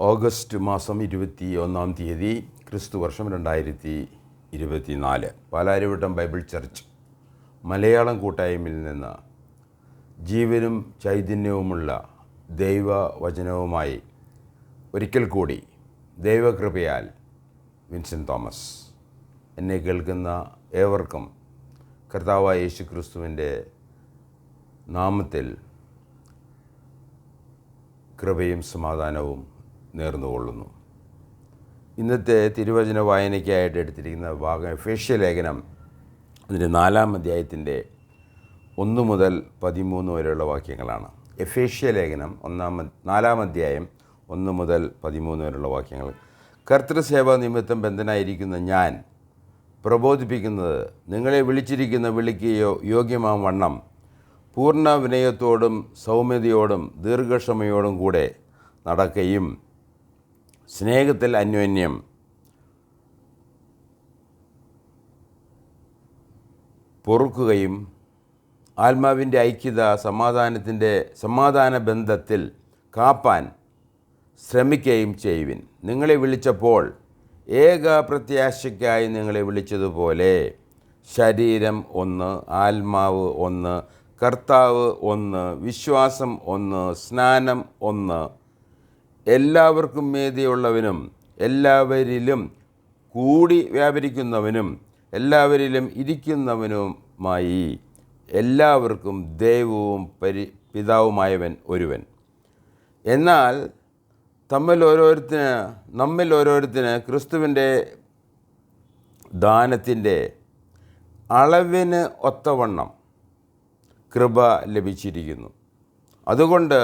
August മാസം 21-ാം തീയതി ക്രിസ്തുവർഷം 2024 പാലാരിവട്ടം ബൈബിൾ ചർച്ച് മലയാളം കൂട്ടായ്മയിൽ നിന്ന് ജീവനും ചൈതന്യവുമുള്ള ദൈവവചനവുമായി ഒരിക്കൽ കൂടി ദൈവകൃപയാൽ വിൻസെൻ്റ് തോമസ്. എന്നെ കേൾക്കുന്ന ഏവർക്കും കർത്താവായ യേശു ക്രിസ്തുവിൻ്റെ നാമത്തിൽ കൃപയും സമാധാനവും നേർന്നുകൊള്ളുന്നു. ഇന്നത്തെ തിരുവചന വായനയ്ക്കായിട്ട് എടുത്തിരിക്കുന്ന ഭാഗം എഫേസ്യ ലേഖനം അതിൻ്റെ 4-ാം അധ്യായത്തിൻ്റെ 1 മുതൽ 13 വരെയുള്ള വാക്യങ്ങളാണ്. എഫേസ്യ ലേഖനം 4-ാം അധ്യായം 1 മുതൽ 13 വരെയുള്ള വാക്യങ്ങൾ. കർത്തൃസേവ നിമിത്തം ബന്ധനായിരിക്കുന്ന ഞാൻ പ്രബോധിപ്പിക്കുന്നത്, നിങ്ങളെ വിളിച്ചിരിക്കുന്ന വിളിക്ക് യോഗ്യമാം വണ്ണം പൂർണ്ണ വിനയത്തോടും സൗമ്യതയോടും ദീർഘക്ഷമയോടും കൂടെ നടക്കുകയും സ്നേഹത്തിൽ അന്യോന്യം പൊറുക്കുകയും ആത്മാവിൻ്റെ ഐക്യത സമാധാന ബന്ധത്തിൽ കാപ്പാൻ ശ്രമിക്കുകയും ചെയ്യുവിൻ. നിങ്ങളെ വിളിച്ചപ്പോൾ ഏക പ്രത്യാശയ്ക്കായി നിങ്ങളെ വിളിച്ചതുപോലെ ശരീരം ഒന്ന്, ആത്മാവ് ഒന്ന്, കർത്താവ് ഒന്ന്, വിശ്വാസം ഒന്ന്, സ്നാനം ഒന്ന്, എല്ലാവർക്കും മേതിയുള്ളവനും എല്ലാവരിലും കൂടി വ്യാപരിക്കുന്നവനും എല്ലാവരിലും ഇരിക്കുന്നവനുമായി എല്ലാവർക്കും ദൈവവും പിതാവുമായവൻ ഒരുവൻ. എന്നാൽ നമ്മിൽ ഓരോരുത്തന് ക്രിസ്തുവിൻ്റെ ദാനത്തിൻ്റെ അളവിന് ഒത്തവണ്ണം കൃപ ലഭിച്ചിരിക്കുന്നു. അതുകൊണ്ട്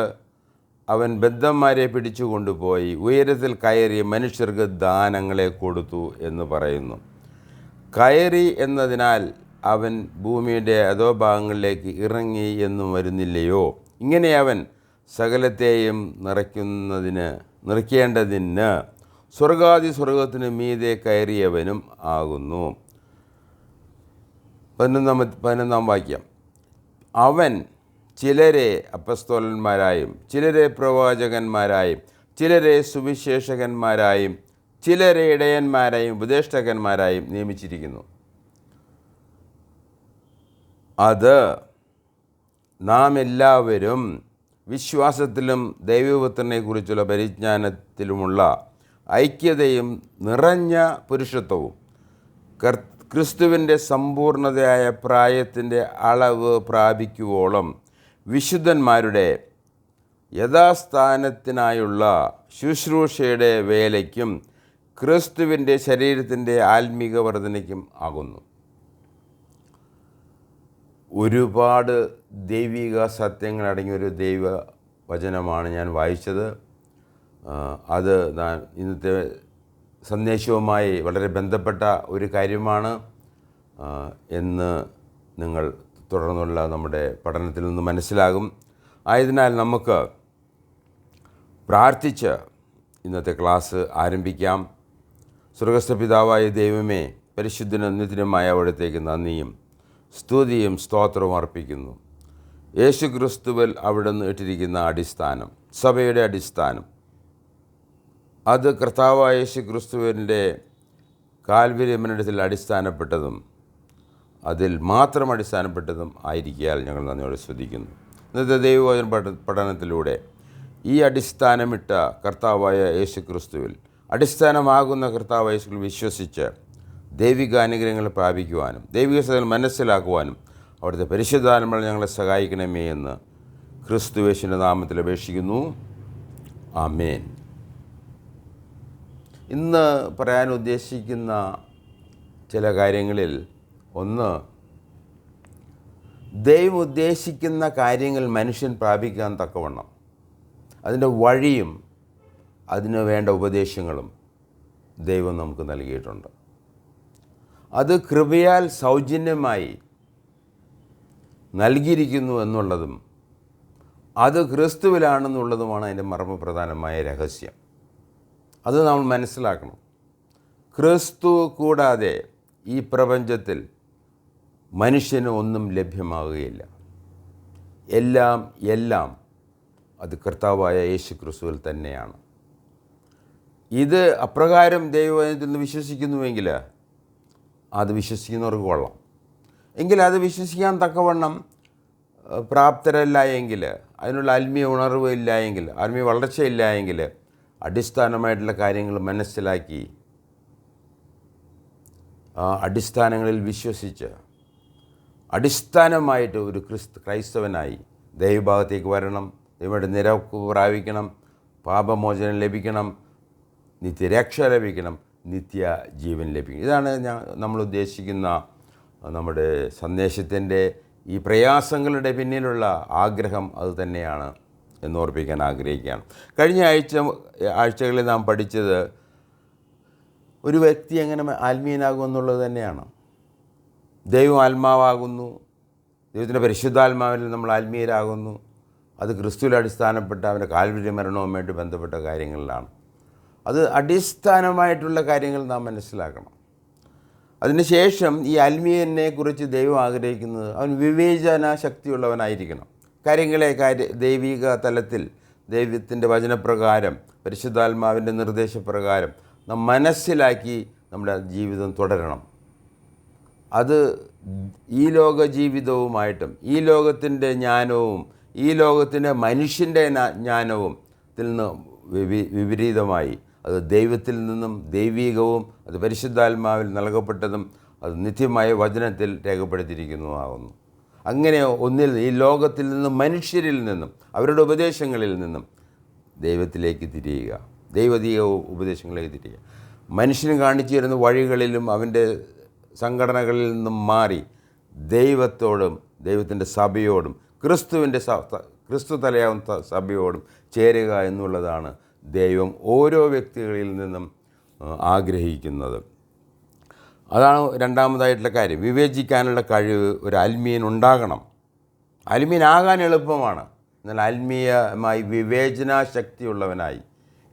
അവൻ ബദ്ധന്മാരെ പിടിച്ചു കൊണ്ടുപോയി ഉയരത്തിൽ കയറി മനുഷ്യർക്ക് ദാനങ്ങളെ കൊടുത്തു എന്ന് പറയുന്നു. കയറി എന്നതിനാൽ അവൻ ഭൂമിയുടെ അധോഭാഗങ്ങളിലേക്ക് ഇറങ്ങി എന്നും വരുന്നില്ലയോ? ഇങ്ങനെ അവൻ സകലത്തെയും നിറയ്ക്കേണ്ടതിന് സ്വർഗത്തിന് മീതെ കയറിയവനും ആകുന്നു. 11-ാം വാക്യം. അവൻ ചിലരെ അപ്പസ്തോലന്മാരായും ചിലരെ പ്രവാചകന്മാരായും ചിലരെ സുവിശേഷകന്മാരായും ചിലരെ ഇടയന്മാരായും ഉപദേഷ്ടാക്കന്മാരായും നിയമിച്ചിരിക്കുന്നു. അത് നാം എല്ലാവരും വിശ്വാസത്തിലും ദൈവപുത്രനെക്കുറിച്ചുള്ള പരിജ്ഞാനത്തിലുമുള്ള ഐക്യതയും നിറഞ്ഞ പുരുഷത്വവും ക്രിസ്തുവിൻ്റെ സമ്പൂർണതയായ പ്രായത്തിൻ്റെ അളവ് പ്രാപിക്കുവോളം വിശുദ്ധന്മാരുടെ യഥാസ്ഥാനത്തിനായുള്ള ശുശ്രൂഷയുടെ വേലയ്ക്കും ക്രിസ്തുവിൻ്റെ ശരീരത്തിൻ്റെ ആത്മീക വർധനയ്ക്കും ആകുന്നു. ഒരുപാട് ദൈവിക സത്യങ്ങളടങ്ങിയൊരു ദൈവവചനമാണ് ഞാൻ വായിച്ചത്. അത് ഇന്നത്തെ സന്ദേശവുമായി വളരെ ബന്ധപ്പെട്ട ഒരു കാര്യമാണ് എന്ന് നിങ്ങൾ തുടർന്നുള്ള നമ്മുടെ പഠനത്തിൽ നിന്ന് മനസ്സിലാകും. ആയതിനാൽ നമുക്ക് പ്രാർത്ഥിച്ച് ഇന്നത്തെ ക്ലാസ് ആരംഭിക്കാം. സ്വർഗ്ഗസ്ഥ പിതാവായ ദൈവമേ, പരിശുദ്ധനും നിത്യനുമായ അവിടത്തേക്ക് നന്ദിയും സ്തുതിയും സ്തോത്രവും അർപ്പിക്കുന്നു. യേശു ക്രിസ്തുവിൽ അവിടുന്ന് ഇട്ടിരിക്കുന്ന അടിസ്ഥാനം, സഭയുടെ അടിസ്ഥാനം, അത് കർത്താവായ യേശു ക്രിസ്തുവിൻ്റെ കാൽവരി മരണത്തിൽ അടിസ്ഥാനപ്പെട്ടതും അതിൽ മാത്രം അടിസ്ഥാനപ്പെട്ടതും ആയിരിക്കാൽ ഞങ്ങൾ നന്ദിയോടെ സ്തുതിക്കുന്നു. ഇന്നത്തെ ദൈവവചന പഠനത്തിലൂടെ ഈ അടിസ്ഥാനമിട്ട കർത്താവായ യേശു ക്രിസ്തുവിൽ, അടിസ്ഥാനമാകുന്ന കർത്താവായ യേശുവിൽ വിശ്വസിച്ച് ദൈവിക അനുഗ്രഹങ്ങൾ പ്രാപിക്കുവാനും ദൈവിക സത്യങ്ങൾ മനസ്സിലാക്കുവാനും അവിടുത്തെ പരിശുദ്ധാത്മാവ് ഞങ്ങളെ സഹായിക്കണമേ എന്ന് ക്രിസ്തുയേശുവിൻ്റെ നാമത്തിൽ അപേക്ഷിക്കുന്നു. ആമേൻ. ഇന്ന് പറയാൻ ഉദ്ദേശിക്കുന്ന ചില കാര്യങ്ങളിൽ ഒന്ന്, ദൈവം ഉദ്ദേശിക്കുന്ന കാര്യങ്ങൾ മനുഷ്യൻ പ്രാപിക്കാൻ തക്കവണ്ണം അതിൻ്റെ വഴിയും അതിന് വേണ്ട ഉപദേശങ്ങളും ദൈവം നമുക്ക് നൽകിയിട്ടുണ്ട്. അത് കൃപയാൽ സൗജന്യമായി നൽകിയിരിക്കുന്നു എന്നുള്ളതും അത് ക്രിസ്തുവിലാണെന്നുള്ളതുമാണ് അതിൻ്റെ മർമ്മപ്രധാനമായ രഹസ്യം. അത് നമ്മൾ മനസ്സിലാക്കണം. ക്രിസ്തു കൂടാതെ ഈ പ്രപഞ്ചത്തിൽ മനുഷ്യന് ഒന്നും ലഭ്യമാകുകയില്ല. എല്ലാം അത് കർത്താവായ യേശു ക്രിസ്തുവിൽ തന്നെയാണ്. ഇത് അപ്രകാരം ദൈവവചനത്തിൽ നിന്ന് വിശ്വസിക്കുന്നുവെങ്കിൽ അത് വിശ്വസിക്കുന്നവർക്ക് കൊള്ളാം. എങ്കിൽ അത് വിശ്വസിക്കാൻ തക്കവണ്ണം പ്രാപ്തരല്ല എങ്കിൽ, അതിനുള്ള ആത്മീയ ഉണർവ് ഇല്ല എങ്കിൽ, ആത്മീയ വളർച്ചയില്ല എങ്കിൽ, അടിസ്ഥാനമായിട്ടുള്ള കാര്യങ്ങൾ മനസ്സിലാക്കി ആ അടിസ്ഥാനങ്ങളിൽ വിശ്വസിച്ച് അടിസ്ഥാനമായിട്ട് ഒരു ക്രൈസ്തവനായി ദൈവഭാഗത്തേക്ക് വരണം, ദൈവമായിട്ട് നിരപ്പ് പ്രാപിക്കണം, പാപമോചനം ലഭിക്കണം, നിത്യരക്ഷ ലഭിക്കണം, നിത്യ ജീവൻ ലഭിക്കണം. ഇതാണ് നമ്മൾ ഉദ്ദേശിക്കുന്ന നമ്മുടെ സന്ദേശത്തിൻ്റെ ഈ പ്രയാസങ്ങളുടെ പിന്നിലുള്ള ആഗ്രഹം അത് തന്നെയാണ് എന്നോർപ്പിക്കാൻ ആഗ്രഹിക്കുകയാണ്. കഴിഞ്ഞ ആഴ്ചകളിൽ നാം പഠിച്ചത് ഒരു വ്യക്തി എങ്ങനെ ആത്മീയനാകും എന്നുള്ളത് തന്നെയാണ്. ദൈവം ആത്മാവാകുന്നു, ദൈവത്തിൻ്റെ പരിശുദ്ധാത്മാവിൽ നമ്മൾ ആത്മീയരാകുന്നു. അത് ക്രിസ്തുവിൽ അടിസ്ഥാനപ്പെട്ട അവൻ്റെ കാൽവരി മരണവുമായിട്ട് ബന്ധപ്പെട്ട കാര്യങ്ങളിലാണ്. അത് അടിസ്ഥാനമായിട്ടുള്ള കാര്യങ്ങൾ നാം മനസ്സിലാക്കണം. അതിനുശേഷം ഈ ആത്മീയനെക്കുറിച്ച് ദൈവം ആഗ്രഹിക്കുന്നത് അവൻ വിവേചന ശക്തിയുള്ളവനായിരിക്കണം. കാര്യങ്ങളെ ദൈവിക തലത്തിൽ ദൈവത്തിൻ്റെ വചനപ്രകാരം പരിശുദ്ധാത്മാവിൻ്റെ നിർദ്ദേശപ്രകാരം നാം മനസ്സിലാക്കി നമ്മുടെ ജീവിതം തുടരണം. അത് ഈ ലോക ജീവിതവുമായിട്ടും ഈ ലോകത്തിൻ്റെ ജ്ഞാനവും ഈ ലോകത്തിൻ്റെ മനുഷ്യൻ്റെ ജ്ഞാനവും ത്തിൽ നിന്ന് വിപരീതമായി അത് ദൈവത്തിൽ നിന്നും ദൈവികവും അത് പരിശുദ്ധാത്മാവിൽ നൽകപ്പെട്ടതും അത് നിത്യമായ വചനത്തിൽ രേഖപ്പെടുത്തിയിരിക്കുന്നതാകുന്നു. അങ്ങനെ ഒന്നിൽ ഈ ലോകത്തിൽ നിന്നും മനുഷ്യരിൽ നിന്നും അവരുടെ ഉപദേശങ്ങളിൽ നിന്നും ദൈവത്തിലേക്ക് തിരിയുക, ദൈവതീയ ഉപദേശങ്ങളിലേക്ക് തിരിയുക. മനുഷ്യന് കാണിച്ചു തരുന്ന വഴികളിലും അവൻ്റെ സംഘടനകളിൽ നിന്നും മാറി ദൈവത്തോടും ദൈവത്തിൻ്റെ സഭയോടും ക്രിസ്തു തലയാവുന്ന സഭയോടും ചേരുക എന്നുള്ളതാണ് ദൈവം ഓരോ വ്യക്തികളിൽ നിന്നും ആഗ്രഹിക്കുന്നത്. അതാണ് രണ്ടാമതായിട്ടുള്ള കാര്യം. വിവേചിക്കാനുള്ള കഴിവ് ഒരു ആത്മീയനുണ്ടാകണം. ആത്മീയനാകാൻ എളുപ്പമാണ്, എന്നാൽ ആത്മീയമായി വിവേചന ശക്തിയുള്ളവനായി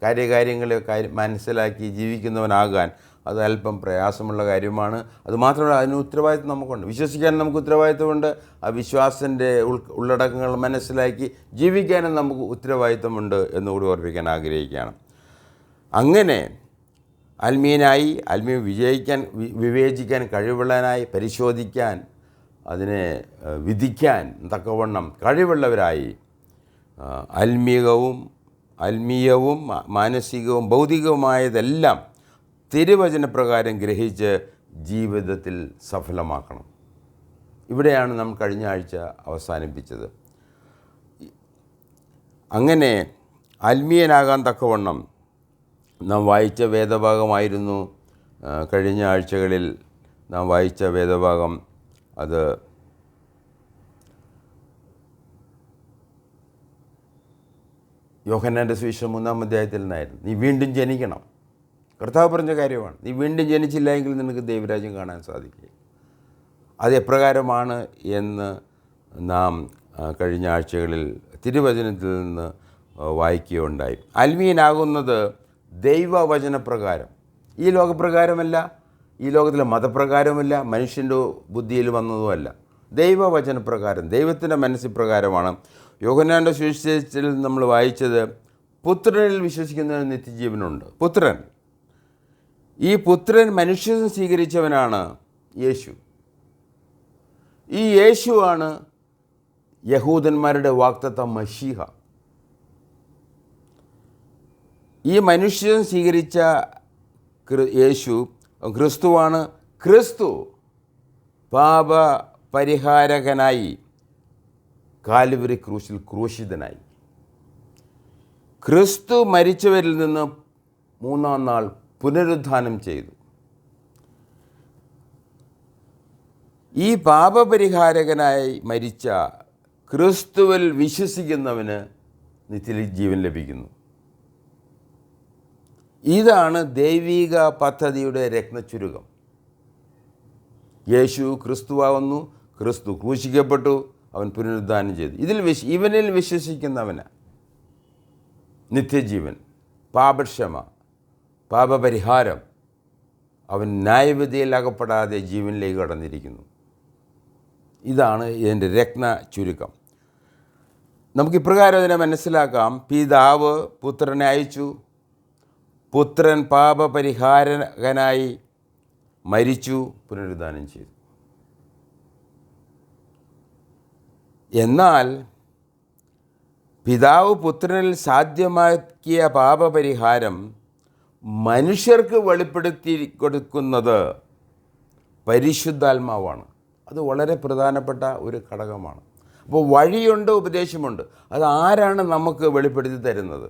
കാര്യങ്ങളെ മനസ്സിലാക്കി ജീവിക്കുന്നവനാകാൻ അത് അല്പം പ്രയാസമുള്ള കാര്യമാണ്. അതുമാത്രമല്ല, അതിന് ഉത്തരവാദിത്വം നമുക്കുണ്ട്. വിശ്വസിക്കാനും നമുക്ക് ഉത്തരവാദിത്വമുണ്ട്. ആ വിശ്വാസത്തിൻ്റെ ഉള്ളടക്കങ്ങൾ മനസ്സിലാക്കി ജീവിക്കാനും നമുക്ക് ഉത്തരവാദിത്വമുണ്ട് എന്നുകൂടി ഓർപ്പിക്കാൻ ആഗ്രഹിക്കുകയാണ്. അങ്ങനെ ആത്മീയനായി വിവേചിക്കാൻ കഴിവുള്ളവനായി പരിശോധിക്കാൻ അതിനെ വിധിക്കാൻ തക്കവണ്ണം കഴിവുള്ളവരായി ആത്മീയവും മാനസികവും ഭൗതികവുമായതെല്ലാം തിരുവചനപ്രകാരം ഗ്രഹിച്ച് ജീവിതത്തിൽ സഫലമാക്കണം. ഇവിടെയാണ് നാം കഴിഞ്ഞ ആഴ്ച അവസാനിപ്പിച്ചത്. അങ്ങനെ ആത്മീയനാകാൻ തക്കവണ്ണം നാം വായിച്ച വേദഭാഗമായിരുന്നു കഴിഞ്ഞ ആഴ്ചകളിൽ നാം വായിച്ച വേദഭാഗം. അത് യോഹന്നാൻ്റെ സുവിശേഷം 3-ാം അധ്യായത്തിൽ നിന്നായിരുന്നു. നീ വീണ്ടും ജനിക്കണം. കർത്താവ് പറഞ്ഞ കാര്യമാണ്. നീ വീണ്ടും ജനിച്ചില്ല എങ്കിൽ നിനക്ക് ദൈവരാജ്യം കാണാൻ സാധിക്കില്ല. അത് എപ്രകാരമാണ് എന്ന് നാം കഴിഞ്ഞ ആഴ്ചകളിൽ തിരുവചനത്തിൽ നിന്ന് വായിക്കുകയുണ്ടായി. ആത്മീയനാകുന്നത് ദൈവവചനപ്രകാരം, ഈ ലോകപ്രകാരമല്ല, ഈ ലോകത്തിലെ മതപ്രകാരമല്ല, മനുഷ്യൻ്റെ ബുദ്ധിയിൽ വന്നതുമല്ല. ദൈവവചനപ്രകാരം, ദൈവത്തിൻ്റെ മനസ്സിപ്രകാരമാണ്. യോഹന്നാൻ്റെ സുവിശേഷത്തിൽ നമ്മൾ വായിച്ചത് പുത്രനിൽ വിശ്വസിക്കുന്നതിന് നിത്യജീവനുണ്ട്. ഈ പുത്രൻ മനുഷ്യൻ സ്വീകരിച്ചവനാണ് യേശു. ഈ യേശുവാണ് യഹൂദന്മാരുടെ വാഗ്ദത്ത മശീഹ. ഈ മനുഷ്യൻ സ്വീകരിച്ച യേശു ക്രിസ്തുവാണ്. ക്രിസ്തു പാപ പരിഹാരകനായി കാൽവരി ക്രൂശിൽ ക്രൂശിതനായി. ക്രിസ്തു മരിച്ചവരിൽ നിന്ന് 3-ാം നാൾ പുനരുദ്ധാനം ചെയ്തു. ഈ പാപപരിഹാരകനായി മരിച്ച ക്രിസ്തുവിൽ വിശ്വസിക്കുന്നവന് നിത്യജീവൻ ലഭിക്കുന്നു. ഇതാണ് ദൈവിക പദ്ധതിയുടെ രത്നച്ചുരുക്കം. യേശു ക്രിസ്തുവാകുന്നു, ക്രിസ്തു ക്രൂശിക്കപ്പെട്ടു, അവൻ പുനരുദ്ധാനം ചെയ്തു. ഇവനിൽ വിശ്വസിക്കുന്നവന് നിത്യജീവൻ, പാപക്ഷമ, പാപപരിഹാരം, അവൻ ന്യായവിധിയിൽ അകപ്പെടാതെ ജീവനിലേക്ക് കടന്നിരിക്കുന്നു. ഇതാണ് ഇതിൻ്റെ രത്ന ചുരുക്കം. നമുക്കിപ്രകാരം അതിനെ മനസ്സിലാക്കാം. പിതാവ് പുത്രനെ അയച്ചു, പുത്രൻ പാപപരിഹാരകനായി മരിച്ചു, പുനരുദ്ധാനം ചെയ്തു. എന്നാൽ പിതാവ് പുത്രനിൽ സാധ്യമാക്കിയ പാപപരിഹാരം മനുഷ്യർക്ക് വെളിപ്പെടുത്തി കൊടുക്കുന്നത് പരിശുദ്ധാത്മാവാണ്. അത് വളരെ പ്രധാനപ്പെട്ട ഒരു ഘടകമാണ്. അപ്പോൾ വഴിയുണ്ട്, ഉപദേശമുണ്ട്. അത് ആരാണ് നമുക്ക് വെളിപ്പെടുത്തി തരുന്നത്?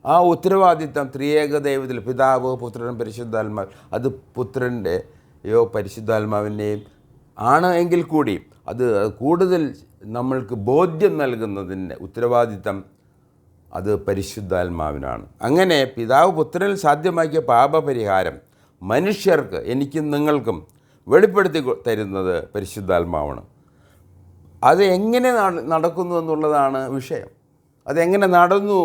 ആ ഉത്തരവാദിത്തം ത്രിയേക ദൈവത്തിൽ പിതാവ്, പുത്രൻ, പരിശുദ്ധാത്മാവ്, അത് പുത്രൻ്റെയോ പരിശുദ്ധാത്മാവിൻ്റെയും ആണ് എങ്കിൽ കൂടി അത് കൂടുതൽ നമ്മൾക്ക് ബോധ്യം നൽകുന്നതിൻ്റെ ഉത്തരവാദിത്തം അത് പരിശുദ്ധാത്മാവിനാണ്. അങ്ങനെ പിതാവ് പുത്രനിൽ സാധ്യമാക്കിയ പാപപരിഹാരം മനുഷ്യർക്ക്, എനിക്കും നിങ്ങൾക്കും വെളിപ്പെടുത്തി തരുന്നത് പരിശുദ്ധാത്മാവാണ്. അത് എങ്ങനെ നടക്കുന്നു എന്നുള്ളതാണ് വിഷയം. അതെങ്ങനെ നടന്നു,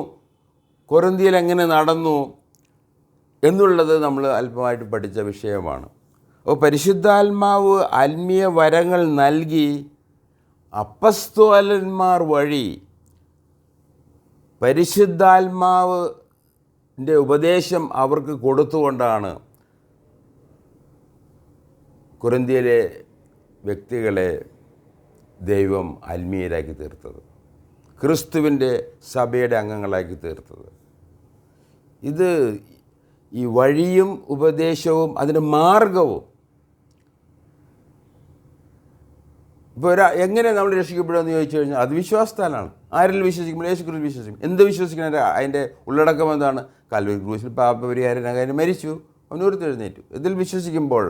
കൊരിന്ത്യയിൽ എങ്ങനെ നടന്നു എന്നുള്ളത് നമ്മൾ അല്പമായിട്ട് പഠിച്ച വിഷയമാണ്. അപ്പോൾ പരിശുദ്ധാത്മാവ് ആത്മീയ വരങ്ങൾ നൽകി അപ്പസ്തോലന്മാർ വഴി പരിശുദ്ധാത്മാവിൻ്റെ ഉപദേശം അവർക്ക് കൊടുത്തുകൊണ്ടാണ് കൊരിന്ത്യയിലെ വ്യക്തികളെ ദൈവം ആത്മീയരാക്കി തീർത്തത്, ക്രിസ്തുവിൻ്റെ സഭയുടെ അംഗങ്ങളാക്കി തീർത്തത്. ഇത് ഈ വഴിയും ഉപദേശവും അതിൻ്റെ മാർഗവും. ഇപ്പോൾ എങ്ങനെ നമ്മൾ രക്ഷിക്കപ്പെടുമെന്ന് ചോദിച്ചു കഴിഞ്ഞാൽ അത് വിശ്വാസത്താലാണ്. ആരിൽ വിശ്വസിക്കുമ്പോൾ? യേശു ക്രിസ്തു വിശ്വസിക്കും. എന്ത് വിശ്വസിക്കണം? അതിൻ്റെ ഉള്ളടക്കം എന്താണ്? കാൽവരി ക്രൂശിൽ പാപപരിഹാരനായി മരിച്ചു, അവൻ ഉയർത്തെഴുന്നേറ്റു. ഇതിൽ വിശ്വസിക്കുമ്പോൾ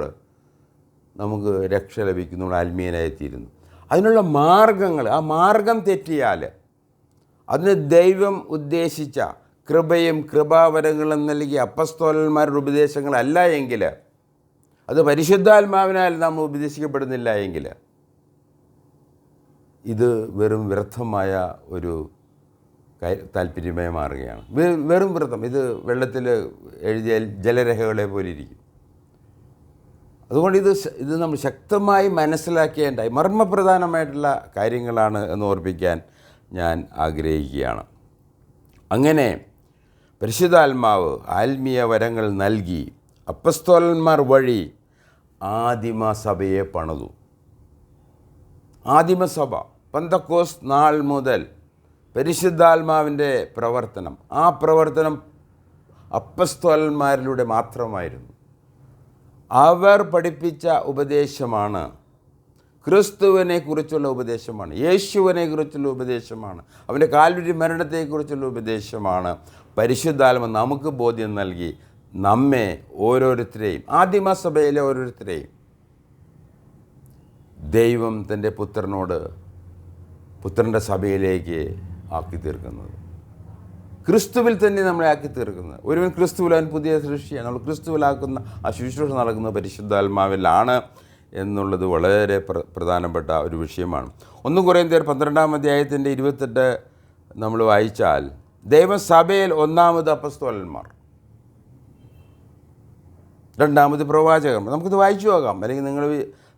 നമുക്ക് രക്ഷ ലഭിക്കുന്നു, നമ്മൾ ആത്മീയനായിത്തീരുന്നു. അതിനുള്ള മാർഗങ്ങൾ, ആ മാർഗം തെറ്റിയാൽ, അതിന് ദൈവം ഉദ്ദേശിച്ച കൃപയും കൃപാവരങ്ങളും നൽകിയ അപ്പസ്തോലന്മാരുടെ ഉപദേശങ്ങളല്ല എങ്കിൽ, അത് പരിശുദ്ധാത്മാവിനാൽ നാം ഉപദേശിക്കപ്പെടുന്നില്ല എങ്കിൽ, ഇത് വെറും വ്യർത്ഥമായ ഒരു താല്പര്യമായി മാറുകയാണ്. വെറും വ്യർത്ഥം. ഇത് വെള്ളത്തിൽ എഴുതിയ ജലരേഖകളെ പോലെ ഇരിക്കും. അതുകൊണ്ട് ഇത് നമ്മൾ ശക്തമായി മനസ്സിലാക്കേണ്ട മർമ്മപ്രധാനമായിട്ടുള്ള കാര്യങ്ങളാണ് എന്ന് ഓർപ്പിക്കാൻ ഞാൻ ആഗ്രഹിക്കുകയാണ്. അങ്ങനെ പരിശുദ്ധാത്മാവ് ആത്മീയ വരങ്ങൾ നൽകി അപ്പസ്തോലന്മാർ വഴി ആദിമസഭയെ പണിതു. ആദിമസഭ പെന്തക്കോസ്ത് നാൾ മുതൽ പരിശുദ്ധാത്മാവിൻ്റെ പ്രവർത്തനം, ആ പ്രവർത്തനം അപ്പസ്തോലന്മാരിലൂടെ മാത്രമായിരുന്നു. അവർ പഠിപ്പിച്ച ഉപദേശമാണ്, ക്രിസ്തുവിനെക്കുറിച്ചുള്ള ഉപദേശമാണ്, യേശുവിനെക്കുറിച്ചുള്ള ഉപദേശമാണ്, അവൻ്റെ കാൽവരി മരണത്തെക്കുറിച്ചുള്ള ഉപദേശമാണ്. പരിശുദ്ധാത്മ നമുക്ക് ബോധ്യം നൽകി നമ്മെ ഓരോരുത്തരെയും, ആദിമസഭയിലെ ഓരോരുത്തരെയും ദൈവം തൻ്റെ പുത്രൻ്റെ സഭയിലേക്ക് ആക്കി തീർക്കുന്നത്, ക്രിസ്തുവിൽ തന്നെ നമ്മളെ ആക്കി തീർക്കുന്നത്. ഒരുവൻ ക്രിസ്തുവിൽ അവൻ പുതിയ സൃഷ്ടിയാണ്. നമ്മൾ ക്രിസ്തുവിലാക്കുന്ന ആ ശുശ്രൂഷ നടക്കുന്നത് പരിശുദ്ധാത്മാവിലാണ് എന്നുള്ളത് വളരെ പ്രധാനപ്പെട്ട ഒരു വിഷയമാണ്. 1 കൊരിന്ത്യർ 12-ാം അധ്യായത്തിൻ്റെ 28 നമ്മൾ വായിച്ചാൽ, ദൈവസഭയിൽ ഒന്നാമത് അപ്പസ്തോലന്മാർ, രണ്ടാമത് പ്രവാചകർ. നമുക്കിത് വായിച്ചു പോകാം, അല്ലെങ്കിൽ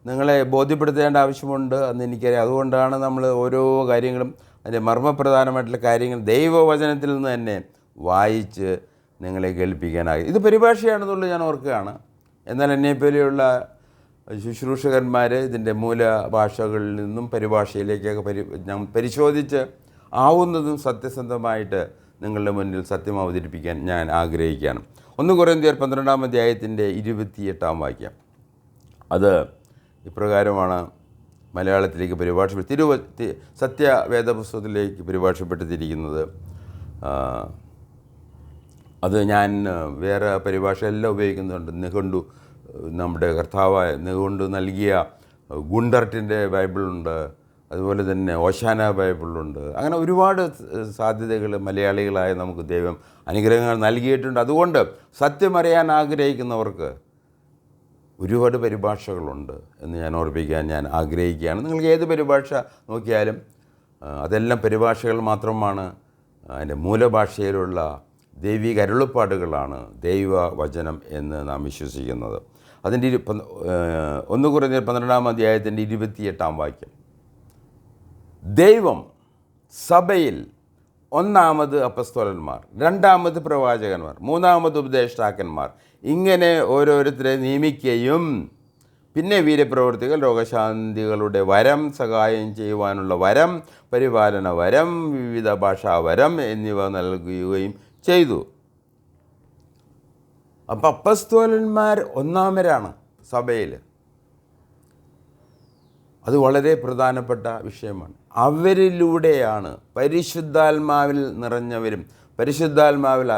നിങ്ങളെ ബോധ്യപ്പെടുത്തേണ്ട ആവശ്യമുണ്ട് എന്ന് എനിക്കറിയാം. അതുകൊണ്ടാണ് നമ്മൾ ഓരോ കാര്യങ്ങളും, അതിൻ്റെ മർമ്മപ്രധാനമായിട്ടുള്ള കാര്യങ്ങൾ ദൈവവചനത്തിൽ നിന്ന് തന്നെ വായിച്ച് നിങ്ങളെ കേൾപ്പിക്കാനായി. ഇത് പരിഭാഷയാണെന്നുള്ളത് ഞാൻ ഓർക്കുകയാണ്. എന്നാൽ എന്നെപ്പോലെയുള്ള ശുശ്രൂഷകന്മാർ ഇതിൻ്റെ മൂലഭാഷകളിൽ നിന്നും പരിഭാഷയിലേക്കൊക്കെ ഞാൻ പരിശോധിച്ച് ആവുന്നതും സത്യസന്ധമായിട്ട് നിങ്ങളുടെ മുന്നിൽ സത്യം അവതരിപ്പിക്കാൻ ഞാൻ ആഗ്രഹിക്കുകയാണ്. 1 കൊരിന്ത്യർ 12-ാം അധ്യായത്തിൻ്റെ 28-ാം വാക്യം, അത് ഇപ്രകാരമാണ് മലയാളത്തിലേക്ക് സത്യവേദപുസ്തകത്തിലേക്ക് പരിഭാഷപ്പെടുത്തിയിരിക്കുന്നത്. അത് ഞാൻ വേറെ പരിഭാഷയെല്ലാം ഉപയോഗിക്കുന്നുണ്ട്. നിഘണ്ടു, നമ്മുടെ കർത്താവായ നിഘണ്ടു നൽകിയ ഗുണ്ടർട്ടിൻ്റെ ബൈബിളുണ്ട്, അതുപോലെ തന്നെ ഓശാന ബൈബിളുണ്ട്. അങ്ങനെ ഒരുപാട് സാധ്യതകൾ മലയാളികളായ നമുക്ക് ദൈവം അനുഗ്രഹങ്ങൾ നൽകിയിട്ടുണ്ട്. അതുകൊണ്ട് സത്യമറിയാൻ ആഗ്രഹിക്കുന്നവർക്ക് ഒരുപാട് പരിഭാഷകളുണ്ട് എന്ന് ഞാൻ ഓർപ്പിക്കാൻ ഞാൻ ആഗ്രഹിക്കുകയാണ്. നിങ്ങൾക്ക് ഏത് പരിഭാഷ നോക്കിയാലും അതെല്ലാം പരിഭാഷകൾ മാത്രമാണ്. അതിൻ്റെ മൂലഭാഷയിലുള്ള ദൈവിക അരുളപ്പാടുകളാണ് ദൈവവചനം എന്ന് നാം വിശ്വസിക്കുന്നത്. അതിൻ്റെ 1 കൊരിന്ത്യർ 12-ാം അധ്യായത്തിൻ്റെ 28-ാം വാക്യം, ദൈവം സഭയിൽ ഒന്നാമത് അപ്പസ്തോലന്മാർ, രണ്ടാമത് പ്രവാചകന്മാർ, മൂന്നാമത് ഉപദേഷ്ടാക്കന്മാർ, ഇങ്ങനെ ഓരോരുത്തരെ നിയമിക്കുകയും പിന്നെ വീര്യപ്രവൃത്തികൾ, രോഗശാന്തികളുടെ വരം, സഹായം ചെയ്യുവാനുള്ള വരം, പരിപാലന വരം, വിവിധ ഭാഷാ വരം എന്നിവ നൽകുകയും ചെയ്തു. അപ്പം അപ്പസ്തോലന്മാർ ഒന്നാമരാണ് സഭയിൽ. അത് വളരെ പ്രധാനപ്പെട്ട വിഷയമാണ്. അവരിലൂടെയാണ് പരിശുദ്ധാത്മാവിൽ നിറഞ്ഞവരും പരിശുദ്ധാത്മാവിൽ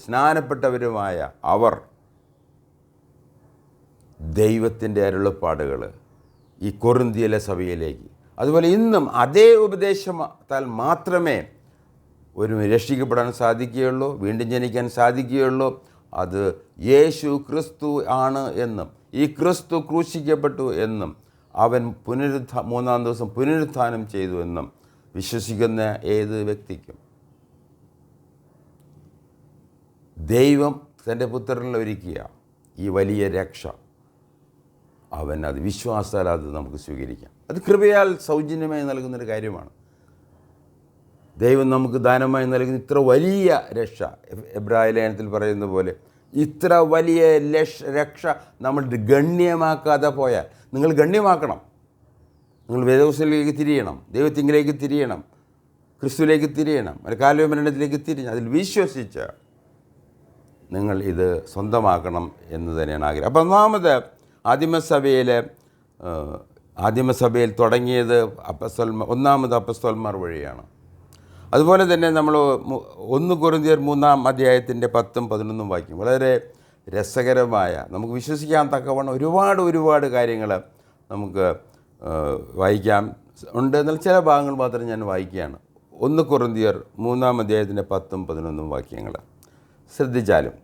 സ്നാനപ്പെട്ടവരുമായ അവർ ദൈവത്തിൻ്റെ അരുളപ്പാടുകൾ ഈ കൊറിന്ത്യയിലെ സഭയിലേക്ക്, അതുപോലെ ഇന്നും അതേ ഉപദേശത്താൽ മാത്രമേ ഒരു രക്ഷിക്കപ്പെടാൻ സാധിക്കുകയുള്ളൂ, വീണ്ടും ജനിക്കാൻ സാധിക്കുകയുള്ളൂ. അത് യേശു ക്രിസ്തു ആണ് എന്നും ഈ ക്രിസ്തു ക്രൂശിക്കപ്പെട്ടു എന്നും അവൻ മൂന്നാം ദിവസം പുനരുത്ഥാനം ചെയ്തു എന്നും വിശ്വസിക്കുന്ന ഏത് വ്യക്തിക്കും ദൈവം തൻ്റെ പുത്രനിൽ ഒരുക്കിയ ഈ വലിയ രക്ഷ അവൻ അത് വിശ്വാസത്താൽ അത് നമുക്ക് സ്വീകരിക്കാം. അത് കൃപയാൽ സൗജന്യമായി നൽകുന്നൊരു കാര്യമാണ്. ദൈവം നമുക്ക് ദാനമായി നൽകുന്ന ഇത്ര വലിയ രക്ഷ, എബ്രായ ലേഖനത്തിൽ പറയുന്ന പോലെ ഇത്ര വലിയ രക്ഷ നമ്മൾ ഗണ്യമാക്കാതെ പോയാൽ, നിങ്ങൾ ഗണ്യമാക്കണം. നിങ്ങൾ വേദപുസ്തകത്തിലേക്ക് തിരിയണം, ദൈവത്തിങ്കിലേക്ക് തിരിയണം, ക്രിസ്തുവിലേക്ക് തിരിയണം, കാൽവ്യമരണത്തിലേക്ക് തിരിഞ്ഞ് അതിൽ വിശ്വസിച്ച് നിങ്ങൾ ഇത് സ്വന്തമാക്കണം എന്ന് തന്നെയാണ് ആഗ്രഹം. അപ്പം ആദിമസഭയിൽ തുടങ്ങിയത് ഒന്നാമത് അപ്പസ്തോലന്മാർ വഴിയാണ്. അതുപോലെ തന്നെ നമ്മൾ 1 കൊരിന്ത്യർ 3-ാം അധ്യായത്തിൻ്റെ 10-11 വാക്യം വളരെ രസകരമായ, നമുക്ക് വിശ്വസിക്കാൻ തക്കവണ്ണം ഒരുപാട് കാര്യങ്ങൾ നമുക്ക് വായിക്കാം ഉണ്ട്. എന്നാൽ ചില ഭാഗങ്ങൾ മാത്രം ഞാൻ വായിക്കുകയാണ്. 1 കൊരിന്ത്യർ 3-ാം അധ്യായത്തിൻ്റെ 10-11 വാക്യങ്ങൾ ശ്രദ്ധിച്ചാലും.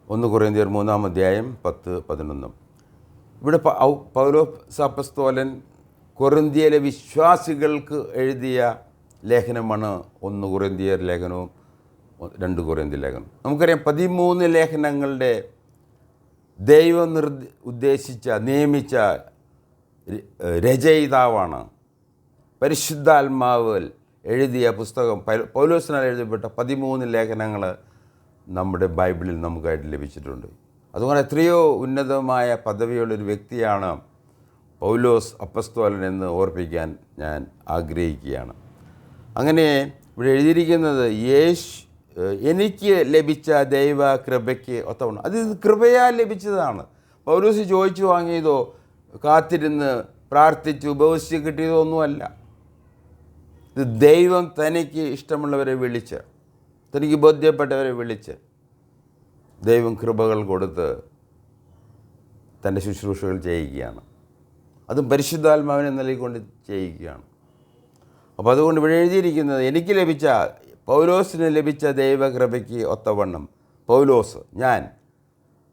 1 കൊരിന്ത്യർ 3-ാം അധ്യായം 10-11. ഇവിടെ പൗലോസ് അപ്പസ്തോലൻ കൊറിന്ത്യയിലെ വിശ്വാസികൾക്ക് എഴുതിയ ലേഖനമാണ് 1 കൊരിന്ത്യർ ലേഖനവും 2 കൊരിന്ത്യർ ലേഖനവും. നമുക്കറിയാം 13 ലേഖനങ്ങളുടെ ദൈവം നിയമിച്ച രചയിതാവാണ്. പരിശുദ്ധാത്മാവിൽ എഴുതിയ പുസ്തകം, പൗലോസിനാൽ എഴുതപ്പെട്ട 13 ലേഖനങ്ങൾ നമ്മുടെ ബൈബിളിൽ നമുക്കായിട്ട് ലഭിച്ചിട്ടുണ്ട്. അതുകൊണ്ട് എത്രയോ ഉന്നതമായ പദവിയുള്ളൊരു വ്യക്തിയാണ് പൗലോസ് അപ്പസ്തോലൻ എന്ന് ഓർപ്പിക്കാൻ ഞാൻ ആഗ്രഹിക്കുകയാണ്. അങ്ങനെ ഇവിടെ എഴുതിയിരിക്കുന്നത് എനിക്ക് ലഭിച്ച ദൈവ കൃപയ്ക്ക് ഒത്തവണ്ണം, അത് കൃപയാൽ ലഭിച്ചതാണ്. പൗലോസ് ചോദിച്ചു വാങ്ങിയതോ കാത്തിരുന്ന് പ്രാർത്ഥിച്ച് ഉപവസിച്ച് കിട്ടിയതോ ഒന്നുമല്ല. ഇത് ദൈവം തനിക്ക് ഇഷ്ടമുള്ളവരെ വിളിച്ച്, തനിക്ക് ബോധ്യപ്പെട്ടവരെ വിളിച്ച് ദൈവം കൃപകൾ കൊടുത്ത് തൻ്റെ ശുശ്രൂഷകൾ ചെയ്യുകയാണ്. അതും പരിശുദ്ധാത്മാവിനെ നൽകിക്കൊണ്ട് ചെയ്യുകയാണ്. അപ്പോൾ അതുകൊണ്ട് ഇവിടെ എഴുതിയിരിക്കുന്നത് പൗലോസിന് ലഭിച്ച ദൈവകൃപയ്ക്ക് ഒത്തവണ്ണം പൗലോസ്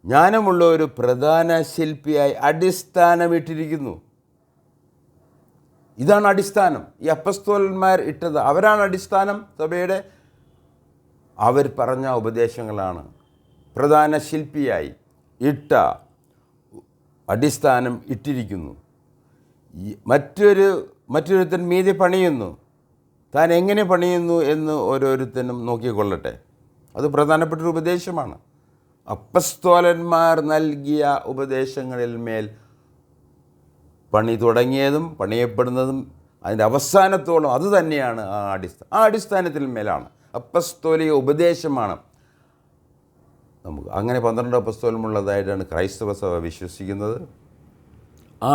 ജ്ഞാനമുള്ള ഒരു പ്രധാന ശില്പിയായി അടിസ്ഥാനമിട്ടിരിക്കുന്നു. ഇതാണ് അടിസ്ഥാനം. ഈ അപ്പസ്തോലന്മാർ ഇട്ടത്, അവരാണ് അടിസ്ഥാനം സഭയുടെ. അവർ പറഞ്ഞ ഉപദേശങ്ങളാണ് പ്രധാന ശില്പിയായി അടിസ്ഥാനം ഇട്ടിരിക്കുന്നു. മറ്റൊരുത്തൻ മീതെ പണിയുന്നു, താൻ എങ്ങനെ പണിയുന്നു എന്ന് ഓരോരുത്തനും നോക്കിക്കൊള്ളട്ടെ. അത് പ്രധാനപ്പെട്ടൊരു ഉപദേശമാണ്. അപ്പസ്തോലന്മാർ നൽകിയ ഉപദേശങ്ങളിൽ മേൽ പണി തുടങ്ങിയതും പണിയപ്പെടുന്നതും അതിൻ്റെ അവസാനത്തോളം അത് തന്നെയാണ് ആ അടിസ്ഥാനത്തിൽ മേലാണ്. അപ്പസ്തോലിക ഉപദേശമാണ് നമുക്ക്. അങ്ങനെ 12 അപ്പസ്തോലമുള്ളതായിട്ടാണ് ക്രൈസ്തവ സഭ വിശ്വസിക്കുന്നത്. ആ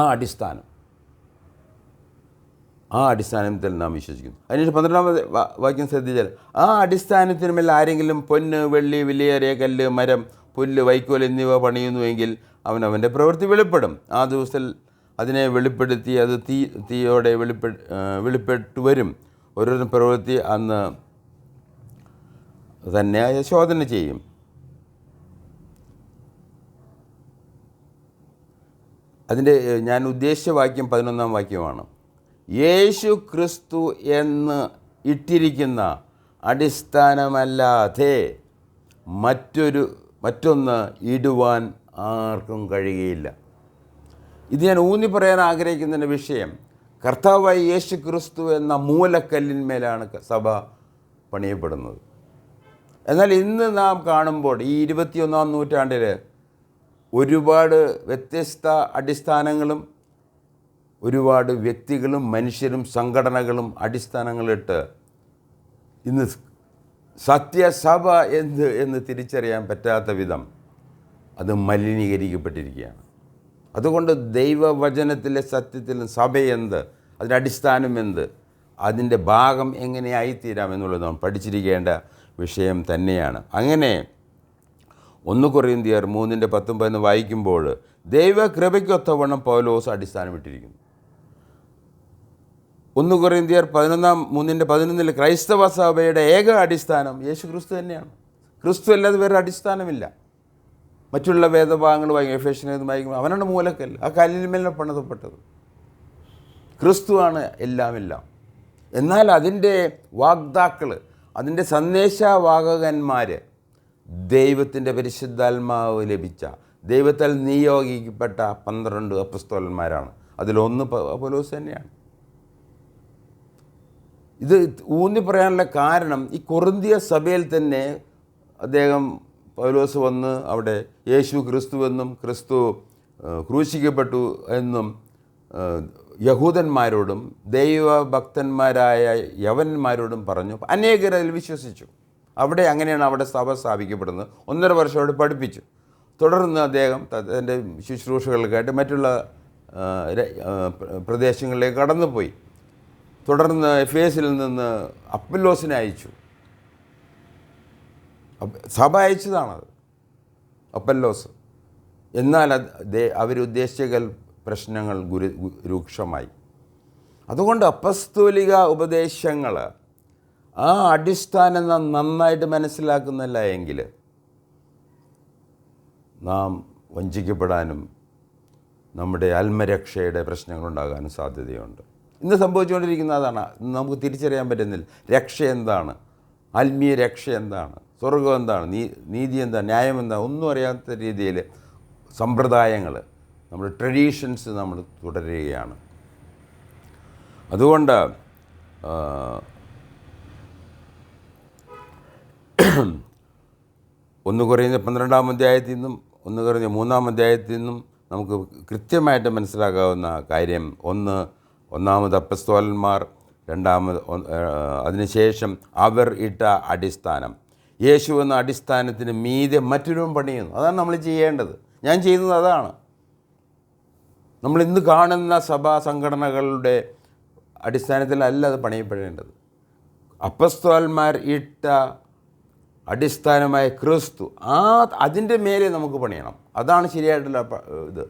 അടിസ്ഥാനത്തിൽ നാം വിശ്വസിക്കുന്നു. അതിന് 12-ാമത് വാക്യം ശ്രദ്ധിച്ചാൽ, ആ അടിസ്ഥാനത്തിന്മേൽ ആരെങ്കിലും പൊന്ന്, വെള്ളി, വിലയേറിയ കല്ല്, മരം, പുല്ല്, വൈക്കോൽ എന്നിവ പണിയുന്നുവെങ്കിൽ അവനവൻ്റെ പ്രവൃത്തി വെളിപ്പെടും. ആ ദിവസത്തിൽ അതിനെ വെളിപ്പെടുത്തി അത് തീയോടെ വെളിപ്പെട്ടു വരും. ഓരോരുത്തരും പ്രവൃത്തി അന്ന് തന്നെ ശോധന ചെയ്യും. അതിൻ്റെ ഞാൻ ഉദ്ദേശിച്ച വാക്യം 11-ാം വാക്യമാണ്. യേശു ക്രിസ്തു എന്ന് ഇട്ടിരിക്കുന്ന അടിസ്ഥാനമല്ലാതെ മറ്റൊന്ന് ഇടുവാൻ ആർക്കും കഴിയുകയില്ല. ഇത് ഞാൻ ഊന്നി പറയാൻ ആഗ്രഹിക്കുന്നതിൻ്റെ വിഷയം, കർത്താവായി യേശു ക്രിസ്തു എന്ന മൂലക്കല്ലിന്മേലാണ് സഭ പണിയപ്പെടുന്നത്. എന്നാൽ ഇന്ന് നാം കാണുമ്പോൾ ഈ 21-ാം നൂറ്റാണ്ടിൽ ഒരുപാട് വ്യത്യസ്ത അടിസ്ഥാനങ്ങളും ഒരുപാട് വ്യക്തികളും മനുഷ്യരും സംഘടനകളും അടിസ്ഥാനങ്ങളിട്ട് ഇന്ന് സത്യസഭ എന്ന് തിരിച്ചറിയാൻ പറ്റാത്ത വിധം അത് മലിനീകരിക്കപ്പെട്ടിരിക്കുകയാണ്. അതുകൊണ്ട് ദൈവവചനത്തിലെ സത്യത്തിലും സഭ എന്ത്, അതിൻ്റെ അടിസ്ഥാനം എന്ത്, അതിൻ്റെ ഭാഗം എങ്ങനെയായിത്തീരാം എന്നുള്ളത് നാം പഠിച്ചിരിക്കേണ്ട വിഷയം തന്നെയാണ്. അങ്ങനെ 1 കൊറിന്ത്യർ 3:19 വായിക്കുമ്പോൾ ദൈവകൃപയ്ക്കൊത്തവണ്ണം പൗലോസ് അടിസ്ഥാനമിട്ടിരിക്കുന്നു. 1 കൊറിന്ത്യർ 3:11 ക്രൈസ്തവ സഭയുടെ ഏക അടിസ്ഥാനം യേശു ക്രിസ്തു തന്നെയാണ്. ക്രിസ്തു അല്ലാതെ വേറെ അടിസ്ഥാനമില്ല. മറ്റുള്ള വേദഭാഗങ്ങൾ വായിക്കും, എഫേസ്യൻ വായിക്കുമ്പോൾ അവനാണ് മൂലക്കല്ല്, ആ കല്ലിന്മേലാണ് പണിതപ്പെട്ടത്. ക്രിസ്തുവാണ് എല്ലാം. എന്നാൽ അതിൻ്റെ വാഗ്ദാക്കൾ, അതിൻ്റെ സന്ദേശവാഹകന്മാർ ദൈവത്തിൻ്റെ പരിശുദ്ധാത്മാവ് ലഭിച്ച, ദൈവത്താൽ നിയോഗിക്കപ്പെട്ട 12 അപ്പസ്തോലന്മാരാണ്. അതിലൊന്ന് പൗലോസ് തന്നെയാണ്. ഇത് ഊന്നി പറയാനുള്ള കാരണം ഈ കൊറിന്തിയ സഭയിൽ തന്നെ പൗലോസ് വന്ന് അവിടെ യേശു ക്രിസ്തുവെന്നും ക്രിസ്തു ക്രൂശിക്കപ്പെട്ടു എന്നും യഹൂദന്മാരോടും ദൈവഭക്തന്മാരായ യവനന്മാരോടും പറഞ്ഞു. അനേകർ അതിൽ വിശ്വസിച്ചു. അങ്ങനെയാണ് അവിടെ സഭ സ്ഥാപിക്കപ്പെടുന്നത്. 1.5 വർഷം അവിടെ പഠിപ്പിച്ചു. തുടർന്ന് അദ്ദേഹം തൻ്റെ ശുശ്രൂഷകൾക്കായിട്ട് മറ്റുള്ള പ്രദേശങ്ങളിലേക്ക് കടന്നുപോയി. തുടർന്ന് എഫേസിൽ നിന്ന് അപ്പൊല്ലോസിനെ അയച്ചു. സഭ അയച്ചതാണത്, അപ്പൊല്ലോസ്. എന്നാൽ അവരുദ്ദേശിച്ച പ്രശ്നങ്ങൾ രൂക്ഷമായി. അതുകൊണ്ട് അപ്പസ്തോലിക ഉപദേശങ്ങൾ ആ അടിസ്ഥാനം നാം നന്നായിട്ട് മനസ്സിലാക്കുന്നില്ല എങ്കിൽ നാം വഞ്ചിക്കപ്പെടാനും നമ്മുടെ ആത്മരക്ഷയുടെ പ്രശ്നങ്ങളുണ്ടാകാനും സാധ്യതയുണ്ട്. ഇന്ന് സംഭവിച്ചുകൊണ്ടിരിക്കുന്ന അതാണ്. നമുക്ക് തിരിച്ചറിയാൻ പറ്റുന്നില്ല. രക്ഷ എന്താണ്, ആത്മീയ രക്ഷ എന്താണ്, സ്വർഗം എന്താണ്, നീതി എന്താണ്, ന്യായം എന്താണ്, ഒന്നും അറിയാത്ത രീതിയിൽ സമ്പ്രദായങ്ങൾ, നമ്മുടെ ട്രഡീഷൻസ് നമ്മൾ തുടരുകയാണ്. അതുകൊണ്ട് 1 കൊരിന്ത്യർ 12-ാം അധ്യായത്തിൽ നിന്നും 1 കൊരിന്ത്യർ 3-ാം അധ്യായത്തിൽ നിന്നും നമുക്ക് കൃത്യമായിട്ട് മനസ്സിലാക്കാവുന്ന കാര്യം, ഒന്നാമത് അപ്പസ്തോലന്മാർ, അതിനുശേഷം അവർ ഇട്ട അടിസ്ഥാനം, യേശു എന്ന അടിസ്ഥാനത്തിന് മീതെ മറ്റൊരു പണിയുന്നു. അതാണ് നമ്മൾ ചെയ്യേണ്ടത്. ഞാൻ ചെയ്യുന്നത് അതാണ്. നമ്മളിന്ന് കാണുന്ന സഭാ സംഘടനകളുടെ അടിസ്ഥാനത്തിലല്ല അത് പണിയപ്പെടേണ്ടത്. അപ്പസ്തോലന്മാർ ഇട്ട അടിസ്ഥാനമായ ക്രിസ്തു, അതിൻ്റെ മേലെ നമുക്ക് പണിയണം. അതാണ് ശരിയായിട്ടുള്ള ഇത്.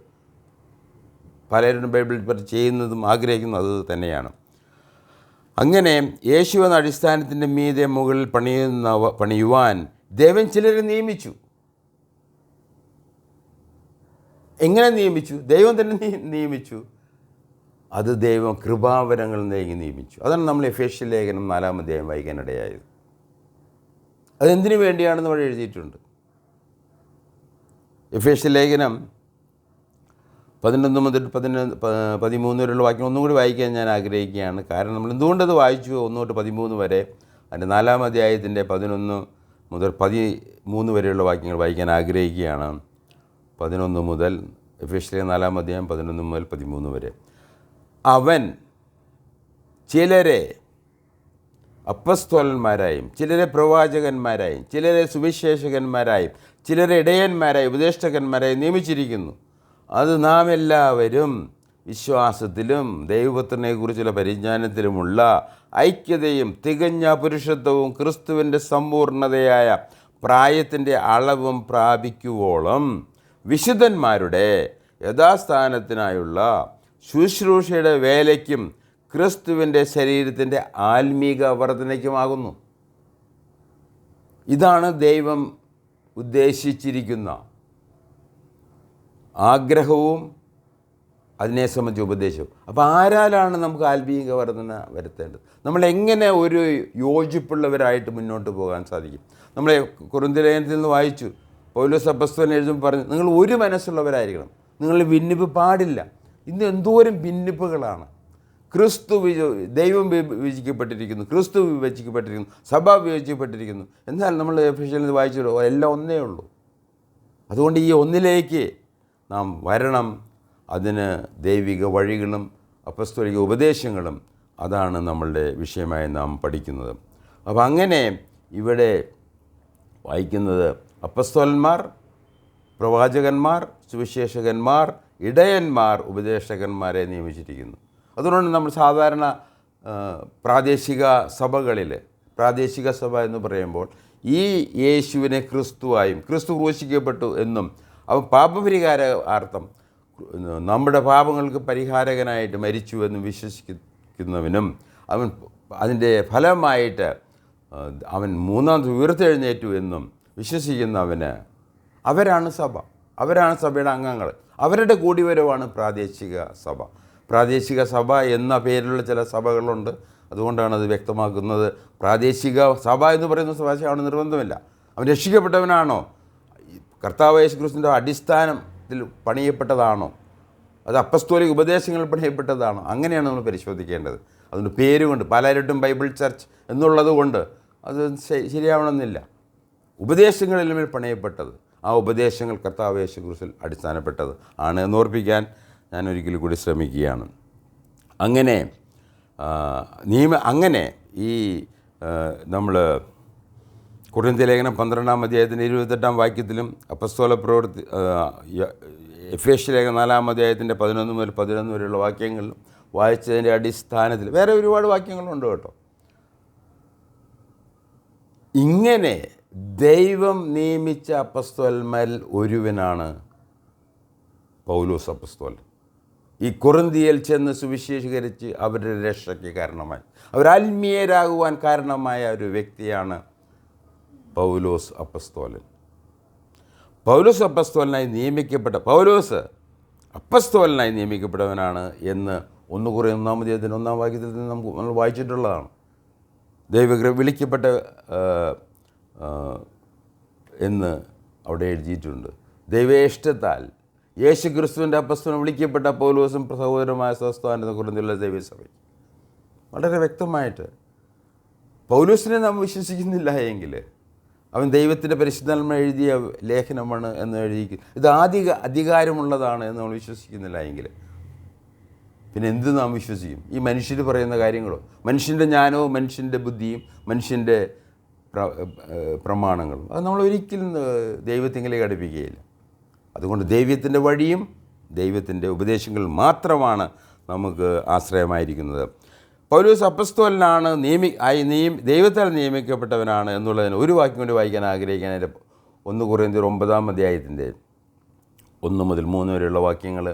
പലരും ബൈബിൾ ചെയ്യുന്നതും ആഗ്രഹിക്കുന്നതും അത് തന്നെയാണ്. അങ്ങനെ യേശു എന്ന അടിസ്ഥാനത്തിൻ്റെ മീതെ മുകളിൽ പണിയുവാൻ ദൈവം ചിലരെ നിയമിച്ചു. എങ്ങനെ നിയമിച്ചു? ദൈവം തന്നെ നിയമിച്ചു. അത് ദൈവം കൃപാവരങ്ങൾ നൽകി നിയമിച്ചു. അതാണ് നമ്മൾ എഫേസ്യ ലേഖനം 4-ാം അധ്യായം വായിക്കാനിടയായത്. അതെന്തിനു വേണ്ടിയാണെന്ന് അവിടെ എഴുതിയിട്ടുണ്ട്. എഫേസ്യ ലേഖനം 11 മുതൽ 13 വരെയുള്ള വാക്യം ഒന്നും കൂടി വായിക്കാൻ ഞാൻ ആഗ്രഹിക്കുകയാണ്. കാരണം നമ്മൾ എന്തുകൊണ്ടത് വായിച്ചു 1 തൊട്ട് 13 വരെ, അതിൻ്റെ 4-ാം അധ്യായത്തിൻ്റെ 11 മുതൽ 13 വരെയുള്ള വാക്യങ്ങൾ വായിക്കാൻ ആഗ്രഹിക്കുകയാണ്. 11 മുതൽ എഫേസ്യ 4-ാം അധ്യായം 11 മുതൽ 13 വരെ. അവൻ ചിലരെ അപ്പസ്തോലന്മാരായും ചിലരെ പ്രവാചകന്മാരായും ചിലരെ സുവിശേഷകന്മാരായും ചിലരെ ഇടയന്മാരായും ഉപദേഷ്ടകന്മാരായും നിയമിച്ചിരിക്കുന്നു. അത് നാം എല്ലാവരും വിശ്വാസത്തിലും ദൈവപുത്രനെക്കുറിച്ചുള്ള പരിജ്ഞാനത്തിലുമുള്ള ഐക്യതയും തികഞ്ഞ പുരുഷത്വവും ക്രിസ്തുവിൻ്റെ സമ്പൂർണ്ണതയായ പ്രായത്തിൻ്റെ അളവും പ്രാപിക്കുവോളം വിശുദ്ധന്മാരുടെ യഥാസ്ഥാനത്തിനായുള്ള ശുശ്രൂഷയുടെ വേലയ്ക്കും ക്രിസ്തുവിൻ്റെ ശരീരത്തിൻ്റെ ആത്മീക വർധനയ്ക്കുമാകുന്നു. ഇതാണ് ദൈവം ഉദ്ദേശിച്ചിരിക്കുന്ന ആഗ്രഹവും അതിനെ സംബന്ധിച്ച ഉപദേശവും. അപ്പോൾ ആരാലാണ് നമുക്ക് ആത്മീക വർധന വരുത്തേണ്ടത്? നമ്മളെങ്ങനെ ഒരു യോജിപ്പുള്ളവരായിട്ട് മുന്നോട്ട് പോകാൻ സാധിക്കും? നമ്മളെ കൊരിന്ത്യർ ലേഖനത്തിൽ നിന്ന് വായിച്ചു, പൗലോസ് അപ്പസ്തോലൻ എഴുതുമ്പോൾ പറഞ്ഞു, നിങ്ങൾ ഒരു മനസ്സുള്ളവരായിരിക്കണം, നിങ്ങൾ ഭിന്നിപ്പ് പാടില്ല. ഇന്ന് എന്തോരം ഭിന്നിപ്പുകളാണ്. ദൈവം വിഭജിക്കപ്പെട്ടിരിക്കുന്നു, ക്രിസ്തു വിഭജിക്കപ്പെട്ടിരിക്കുന്നു, സഭ വിഭജിക്കപ്പെട്ടിരിക്കുന്നു. എന്നാൽ നമ്മൾ എഫേസ്യനിൽ വായിച്ചല്ലോ, എല്ലാം ഒന്നേ ഉള്ളൂ. അതുകൊണ്ട് ഈ ഒന്നിലേക്ക് നാം വരണം. അതിന് ദൈവിക വഴികളും അപ്പസ്തോലിക ഉപദേശങ്ങളും അതാണ് നമ്മളുടെ വിഷയമായി നാം പഠിക്കുന്നത്. അപ്പോൾ അങ്ങനെ ഇവിടെ വായിക്കുന്നത് അപ്പസ്തോലന്മാർ, പ്രവാചകന്മാർ, സുവിശേഷകന്മാർ, ഇടയന്മാർ, ഉപദേശകന്മാരെ നിയമിച്ചിരിക്കുന്നു. അതുകൊണ്ട് നമ്മൾ സാധാരണ പ്രാദേശിക സഭകളിൽ, പ്രാദേശിക സഭ എന്ന് പറയുമ്പോൾ ഈ യേശുവിനെ ക്രിസ്തുവായും ക്രിസ്തു ക്രൂശിക്കപ്പെട്ടു എന്നും അവൻ പാപപരിഹാരാർത്ഥം നമ്മുടെ പാപങ്ങൾക്ക് പരിഹാരകനായിട്ട് മരിച്ചു എന്നും വിശ്വസിക്കുന്നവനും അവൻ അതിൻ്റെ ഫലമായിട്ട് അവൻ മൂന്നാം ദിവസം ഉയർത്തെഴുന്നേറ്റു എന്നും വിശ്വസിക്കുന്നവന് അവരാണ് സഭ, അവരാണ് സഭയുടെ അംഗങ്ങൾ. അവരുടെ കൂടിവരവാണ് പ്രാദേശിക സഭ. പ്രാദേശിക സഭ എന്ന പേരിലുള്ള ചില സഭകളുണ്ട്. അതുകൊണ്ടാണ് അത് വ്യക്തമാക്കുന്നത്. പ്രാദേശിക സഭ എന്ന് പറയുന്ന സഭയാണെന്ന് നിർബന്ധമില്ല. അവൻ രക്ഷിക്കപ്പെട്ടവനാണോ, കർത്താവ് യേശു ക്രിസ്തുവിൻ്റെ അടിസ്ഥാനത്തിൽ പണിയപ്പെട്ടതാണോ, അത് അപ്പസ്തോലിക ഉപദേശങ്ങളിൽ പണിയപ്പെട്ടതാണോ, അങ്ങനെയാണ് നമ്മൾ പരിശോധിക്കേണ്ടത്. അതുകൊണ്ട് പേരുകൊണ്ട് പലരിടത്തും ബൈബിൾ ചർച്ച് എന്നുള്ളത് കൊണ്ട് അത് ശരിയാവണമെന്നില്ല. ഉപദേശങ്ങളിൽ മേൽ പണിയപ്പെട്ടത്, ആ ഉപദേശങ്ങൾ കർത്താവ് യേശു ക്രിസ്തുവിൽ അടിസ്ഥാനപ്പെട്ടത് ആണ് എന്നോർപ്പിക്കാൻ ഞാൻ ഒരിക്കൽ കൂടി ശ്രമിക്കുകയാണ്. അങ്ങനെ അങ്ങനെ ഈ നമ്മൾ കൊരിന്ത്യർ ലേഖനം 12-ാം അധ്യായത്തിൻ്റെ 28-ാം വാക്യത്തിലും അപ്പസ്തോല പ്രവൃത്തി എഫേസ്യ ലേഖനം 4-ാം അധ്യായത്തിൻ്റെ 11 മുതൽ 11 വരെയുള്ള വാക്യങ്ങളിലും വായിച്ചതിൻ്റെ അടിസ്ഥാനത്തിൽ വേറെ ഒരുപാട് വാക്യങ്ങളുണ്ട് കേട്ടോ. ഇങ്ങനെ ദൈവം നിയമിച്ച അപ്പസ്തോലന്മാരിൽ ഒരുവനാണ് പൗലോസ് അപ്പസ്തോലൻ. ഈ കൊറിന്തിയിൽ ചെന്ന് സുവിശേഷീകരിച്ച് അവരുടെ രക്ഷയ്ക്ക് കാരണമായി, അവരാത്മീയരാകുവാൻ കാരണമായ ഒരു വ്യക്തിയാണ് പൗലോസ് അപ്പസ്തോലൻ. പൗലോസ് അപ്പസ്തോലനായി നിയമിക്കപ്പെട്ടവനാണ് എന്ന് 1 Corinthians 1-ാം വാക്യത്തിൽ നിന്ന് നമ്മൾ വായിച്ചിട്ടുള്ളതാണ്. വിളിക്കപ്പെട്ട എന്ന് അവിടെ എഴുതിയിട്ടുണ്ട്. ദൈവേഷ്ടത്താൽ യേശു ക്രിസ്തുവിൻ്റെ അപ്പസ്തോലൻ വിളിക്കപ്പെട്ട പൗലോസും സഹോദരമായ സോസ്തവാൻ്റെ കൊരിന്ത്യയിലുള്ള ദൈവസഭ. വളരെ വ്യക്തമായിട്ട് പൗലോസിനെ നാം വിശ്വസിക്കുന്നില്ല എങ്കിൽ, അവൻ ദൈവത്തിൻ്റെ പരിശുദ്ധാത്മ എഴുതിയ ലേഖനമാണ് എന്ന് എഴുതിയിരിക്കും, ഇത് അധികാരമുള്ളതാണ് എന്ന് നമ്മൾ വിശ്വസിക്കുന്നില്ല എങ്കിൽ പിന്നെ എന്ത് നാം വിശ്വസിക്കും? ഈ മനുഷ്യർ പറയുന്ന കാര്യങ്ങളോ, മനുഷ്യൻ്റെ ജ്ഞാനവും മനുഷ്യൻ്റെ ബുദ്ധിയും മനുഷ്യൻ്റെ പ്രമാണങ്ങളും അത് നമ്മൾ ഒരിക്കലും ദൈവത്തിലേക്ക് അടുപ്പിക്കുകയില്ല. അതുകൊണ്ട് ദൈവത്തിൻ്റെ വഴിയും ദൈവത്തിൻ്റെ ഉപദേശങ്ങളും മാത്രമാണ് നമുക്ക് ആശ്രയമായിരിക്കുന്നത്. പൗലോസ് അപ്പസ്തോലനാണ്, ദൈവത്താൽ നിയമിക്കപ്പെട്ടവനാണ് എന്നുള്ളതിന് ഒരു വാക്യം കൊണ്ട് വായിക്കാൻ ആഗ്രഹിക്കാൻ. 1 Corinthians 9-ാം അധ്യായത്തിൻ്റെ 1 മുതൽ 3 വരെയുള്ള വാക്യങ്ങൾ.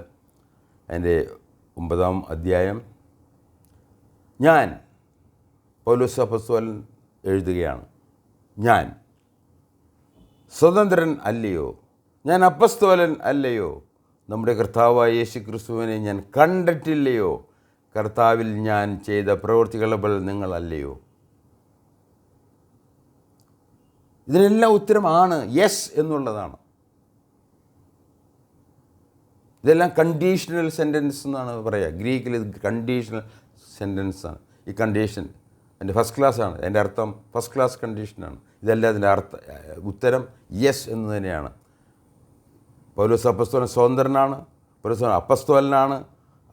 അതിൻ്റെ 9-ാം അധ്യായം. ഞാൻ പൗലോസ് അപ്പസ്തോലൻ എഴുതുകയാണ്, ഞാൻ സ്വതന്ത്രൻ അല്ലയോ, ഞാൻ അപ്പസ്തോലൻ അല്ലയോ, നമ്മുടെ കർത്താവായ യേശു ക്രിസ്തുവിനെ ഞാൻ കണ്ടിട്ടില്ലയോ, കർത്താവിൽ ഞാൻ ചെയ്ത പ്രവൃത്തികളെ പോലെ നിങ്ങളല്ലയോ. ഇതിനെല്ലാം ഉത്തരമാണ് യെസ് എന്നുള്ളതാണ്. ഇതെല്ലാം കണ്ടീഷണൽ സെൻറ്റൻസ് എന്നാണ് പറയുക. ഗ്രീക്കിൽ ഇത് കണ്ടീഷണൽ സെൻറ്റൻസാണ്. ഈ കണ്ടീഷൻ എൻ്റെ ഫസ്റ്റ് ക്ലാസ്സാണ്, എൻ്റെ അർത്ഥം ഫസ്റ്റ് ക്ലാസ് കണ്ടീഷനാണ്. ഇതെല്ലാം അതിൻ്റെ ഉത്തരം യെസ് എന്ന് തന്നെയാണ്. പൗലോസ് അപ്പസ്തോലൻ സ്വതന്ത്രനാണ്, പൗലോസ് അപ്പസ്തോലനാണ്,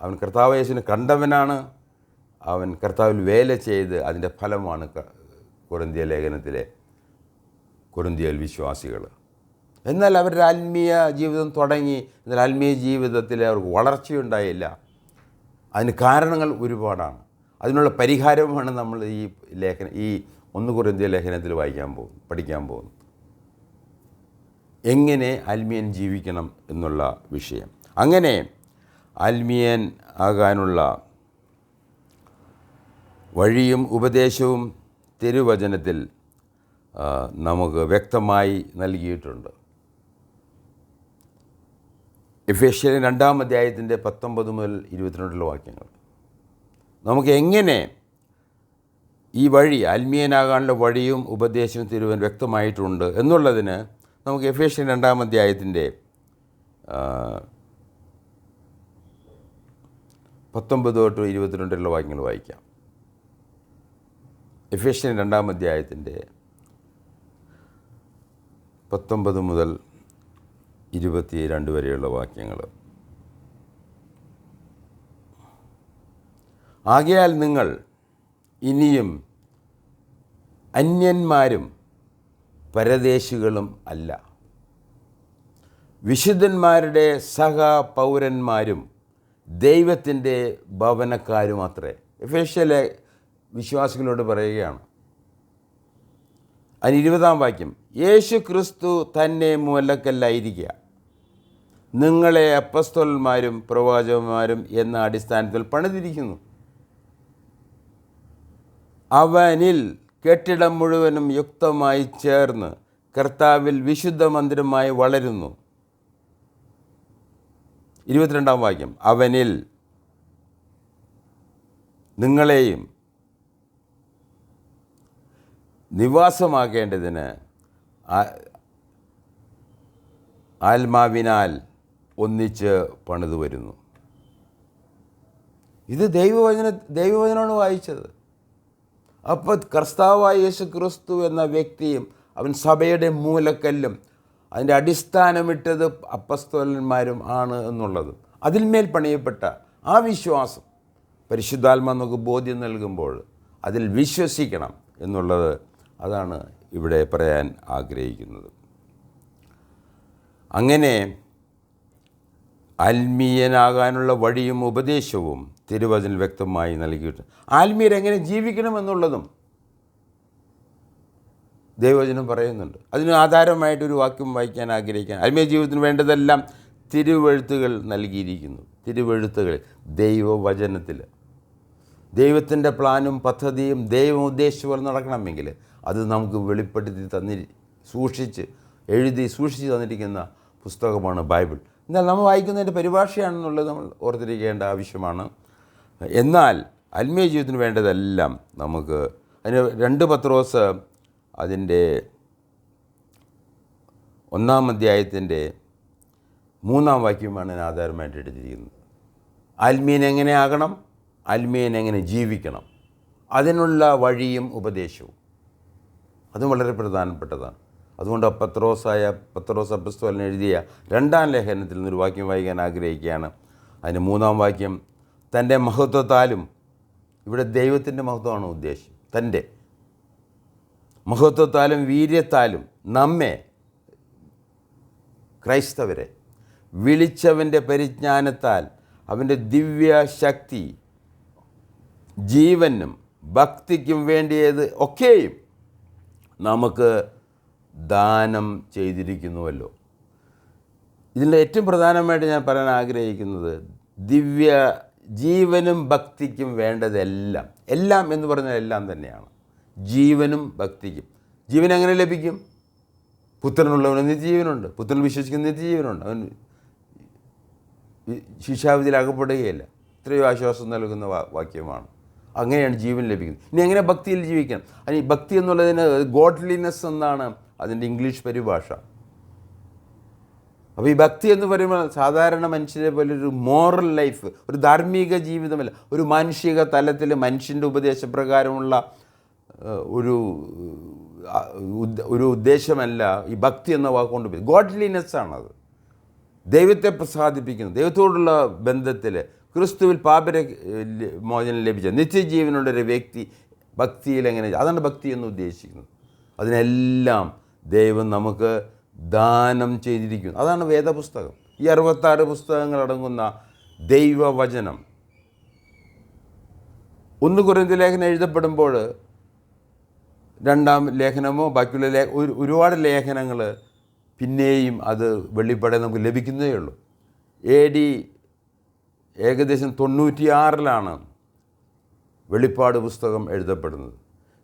അവൻ കർത്താവ് യേശുവിനെ കണ്ടവനാണ്, അവൻ കർത്താവിൽ വേല ചെയ്ത് അതിൻ്റെ ഫലമാണ് കൊരിന്ത്യ ലേഖനത്തിലെ കൊരിന്ത്യയിൽ വിശ്വാസികൾ. എന്നാൽ അവരുടെ ആത്മീയ ജീവിതം തുടങ്ങി, എന്നാൽ ആത്മീയ ജീവിതത്തിൽ അവർക്ക് വളർച്ചയുണ്ടായില്ല. അതിന് കാരണങ്ങൾ ഒരുപാടാണ്. അതിനുള്ള പരിഹാരമാണ് നമ്മൾ ഈ 1 Corinthians ലേഖനത്തിൽ പഠിക്കാൻ പോകുന്നു. എങ്ങനെ ആത്മീയൻ ജീവിക്കണം എന്നുള്ള വിഷയം. അങ്ങനെ ആത്മീയൻ ആകാനുള്ള വഴിയും ഉപദേശവും തിരുവചനത്തിൽ നമുക്ക് വ്യക്തമായി നൽകിയിട്ടുണ്ട്. എഫേസ്യർ 2-ാം അധ്യായത്തിൻ്റെ 19 മുതൽ 22 വാക്യങ്ങൾ. നമുക്ക് എങ്ങനെ ഈ വഴി ആത്മീയനാകാനുള്ള വഴിയും ഉപദേശവും തിരുവചനം വ്യക്തമായിട്ടുണ്ട് എന്നുള്ളതിന് നമുക്ക് എഫേസ്യർ 2-ാം അധ്യായത്തിൻ്റെ 19 തൊട്ട് 22 വാക്യങ്ങൾ വായിക്കാം. എഫേസ്യൻ 2-ാം അധ്യായത്തിൻ്റെ 19 മുതൽ 22 വരെയുള്ള വാക്യങ്ങൾ. ആകയാൽ നിങ്ങൾ ഇനിയും അന്യന്മാരും പരദേശികളും അല്ല, വിശുദ്ധന്മാരുടെ സഹപൗരന്മാരും ദൈവത്തിൻ്റെ ഭവനക്കാരുമത്രേ. എഫേസ്യയിലെ വിശ്വാസികളോട് പറയുകയാണ്. അതിന് 20-ാം വാക്യം, യേശു ക്രിസ്തു തന്നെ മൂലക്കല്ലായിരിക്കുക, നിങ്ങളെ അപ്പസ്തോലന്മാരും പ്രവാചകന്മാരും എന്ന അടിസ്ഥാനത്തിൽ പണിതിരിക്കുന്നു. അവനിൽ കെട്ടിടം മുഴുവനും യുക്തമായി ചേർന്ന് കർത്താവിൽ വിശുദ്ധ മന്ദിരമായി വളരുന്നു. 22-ാം വാക്യം, അവനിൽ നിങ്ങളെയും നിവാസമാക്കേണ്ടതിന് ആത്മാവിനാൽ ഒന്നിച്ച് പണിതു വരുന്നു. ഇത് ദൈവവചനമാണ് വായിച്ചത്. അപ്പോൾ കർത്താവായ യേശു ക്രിസ്തു എന്ന വ്യക്തിയും അവൻ സഭയുടെ മൂലക്കല്ലും അതിൻ്റെ അടിസ്ഥാനമിട്ടത് അപ്പസ്തോലന്മാരും ആണ് എന്നുള്ളത്, അതിന്മേൽ പണിയപ്പെട്ട ആ വിശ്വാസം പരിശുദ്ധാത്മാ നമുക്ക് ബോധ്യം നൽകുമ്പോൾ അതിൽ വിശ്വസിക്കണം എന്നുള്ളത്, അതാണ് ഇവിടെ പറയാൻ ആഗ്രഹിക്കുന്നത്. അങ്ങനെ ആത്മീയനാകാനുള്ള വഴിയും ഉപദേശവും തിരുവചനം വ്യക്തമായി നൽകിയിട്ട് ആത്മീയരെങ്ങനെ ജീവിക്കണമെന്നുള്ളതും ദൈവവചനം പറയുന്നുണ്ട്. അതിന് ആധാരമായിട്ടൊരു വാക്യം വായിക്കാൻ ആഗ്രഹിക്കാൻ. ആത്മീയ ജീവിതത്തിന് വേണ്ടതെല്ലാം തിരുവെഴുത്തുകൾ നൽകിയിരിക്കുന്നു. തിരുവെഴുത്തുകൾ ദൈവവചനത്തിൽ ദൈവത്തിൻ്റെ പ്ലാനും പദ്ധതിയും ദൈവം ഉദ്ദേശിച്ചുപോലെ നടക്കണമെങ്കിൽ അത് നമുക്ക് വെളിപ്പെടുത്തി എഴുതി സൂക്ഷിച്ച് തന്നിരിക്കുന്ന പുസ്തകമാണ് ബൈബിൾ. എന്നാൽ നമ്മൾ വായിക്കുന്നതിൻ്റെ പരിഭാഷയാണെന്നുള്ളത് നമ്മൾ ഓർത്തിരിക്കേണ്ട ആവശ്യമാണ്. എന്നാൽ ആത്മീയ ജീവിതത്തിന് വേണ്ടതെല്ലാം നമുക്ക് അതിന് 2 പത്രോസ് അതിൻ്റെ 1-ാം അധ്യായത്തിൻ്റെ 3-ാം വാക്യമാണ് അതിന് ആധാരമായിട്ട് എടുത്തിരിക്കുന്നത്. ആത്മീയൻ എങ്ങനെ ആകണം, ആത്മീയൻ എങ്ങനെ ജീവിക്കണം, അതിനുള്ള വഴിയും ഉപദേശവും, അതും വളരെ പ്രധാനപ്പെട്ടതാണ്. അതുകൊണ്ട് പത്രോസ് അപ്പസ്തോലൻ എഴുതിയ 2-ാം ലേഖനത്തിൽ നിന്നൊരു വാക്യം വായിക്കാൻ ആഗ്രഹിക്കുകയാണ്. അതിന് 3-ാം വാക്യം, തൻ്റെ മഹത്വത്താലും, ഇവിടെ ദൈവത്തിൻ്റെ മഹത്വമാണ് ഉദ്ദേശം, തൻ്റെ മഹത്വത്താലും വീര്യത്താലും നമ്മെ ക്രൈസ്തവരെ വിളിച്ചവൻ്റെ പരിജ്ഞാനത്താൽ അവൻ്റെ ദിവ്യശക്തി ജീവനും ഭക്തിക്കും വേണ്ടിയത് ഒക്കെയും നമുക്ക് ദാനം ചെയ്തിരിക്കുന്നുവല്ലോ. ഇതിൽ ഏറ്റവും പ്രധാനമായിട്ട് ഞാൻ പറയാൻ ആഗ്രഹിക്കുന്നത് ജീവനും ഭക്തിക്കും വേണ്ടതെല്ലാം, എല്ലാം എന്ന് പറഞ്ഞാൽ എല്ലാം തന്നെയാണ്. ജീവനും ഭക്തിക്കും. ജീവൻ എങ്ങനെ ലഭിക്കും? പുത്രനുള്ളവന് നിത്യജീവനുണ്ട്, പുത്രൻ വിശ്വസിക്കുന്ന നിത്യജീവനുണ്ട്, അവൻ ശിക്ഷാവിധിയിൽ അകപ്പെടുകയില്ല. ഇത്രയും ആശ്വാസം നൽകുന്ന വാക്യമാണ്. അങ്ങനെയാണ് ജീവൻ ലഭിക്കുന്നത്. ഇനി എങ്ങനെ ഭക്തിയിൽ ജീവിക്കണം? അതിന് ഭക്തി എന്നുള്ളതിന് ഗോഡ്ലിനെസ് എന്നാണ് അതിൻ്റെ ഇംഗ്ലീഷ് പരിഭാഷ. അപ്പോൾ ഈ ഭക്തി എന്ന് പറയുമ്പോൾ സാധാരണ മനുഷ്യരെ പോലെ ഒരു മോറൽ ലൈഫ്, ഒരു ധാർമ്മിക ജീവിതമല്ല, ഒരു മാനുഷിക തലത്തിൽ മനുഷ്യൻ്റെ ഉപദേശപ്രകാരമുള്ള ഒരു ഉദ്ദേശമല്ല ഈ ഭക്തി എന്ന വാക്കുകൊണ്ട്. ഗോഡ്ലിനെസ് ആണത്. ദൈവത്തെ പ്രസാദിപ്പിക്കുന്നത്, ദൈവത്തോടുള്ള ബന്ധത്തിൽ ക്രിസ്തുവിൽ മോചനം ലഭിച്ച നിത്യജീവനുള്ളൊരു വ്യക്തി ഭക്തിയിൽ എങ്ങനെ, അതാണ് ഭക്തി എന്ന് ഉദ്ദേശിക്കുന്നത്. അതിനെല്ലാം ദൈവം നമുക്ക് ദാനം ചെയ്തിരിക്കുന്നു. അതാണ് വേദപുസ്തകം. ഈ 66 പുസ്തകങ്ങളടങ്ങുന്ന ദൈവവചനം. 1 കൊരിന്ത്യർ ലേഖനം എഴുതപ്പെടുമ്പോൾ 2-ാം ലേഖനമോ ബാക്കിയുള്ള ഒരുപാട് ലേഖനങ്ങൾ പിന്നെയും അത് വെളിപ്പെടാൻ നമുക്ക് ലഭിക്കുന്നതേ ഉള്ളൂ. AD ഏകദേശം 96 വെളിപ്പാട് പുസ്തകം എഴുതപ്പെടുന്നത്.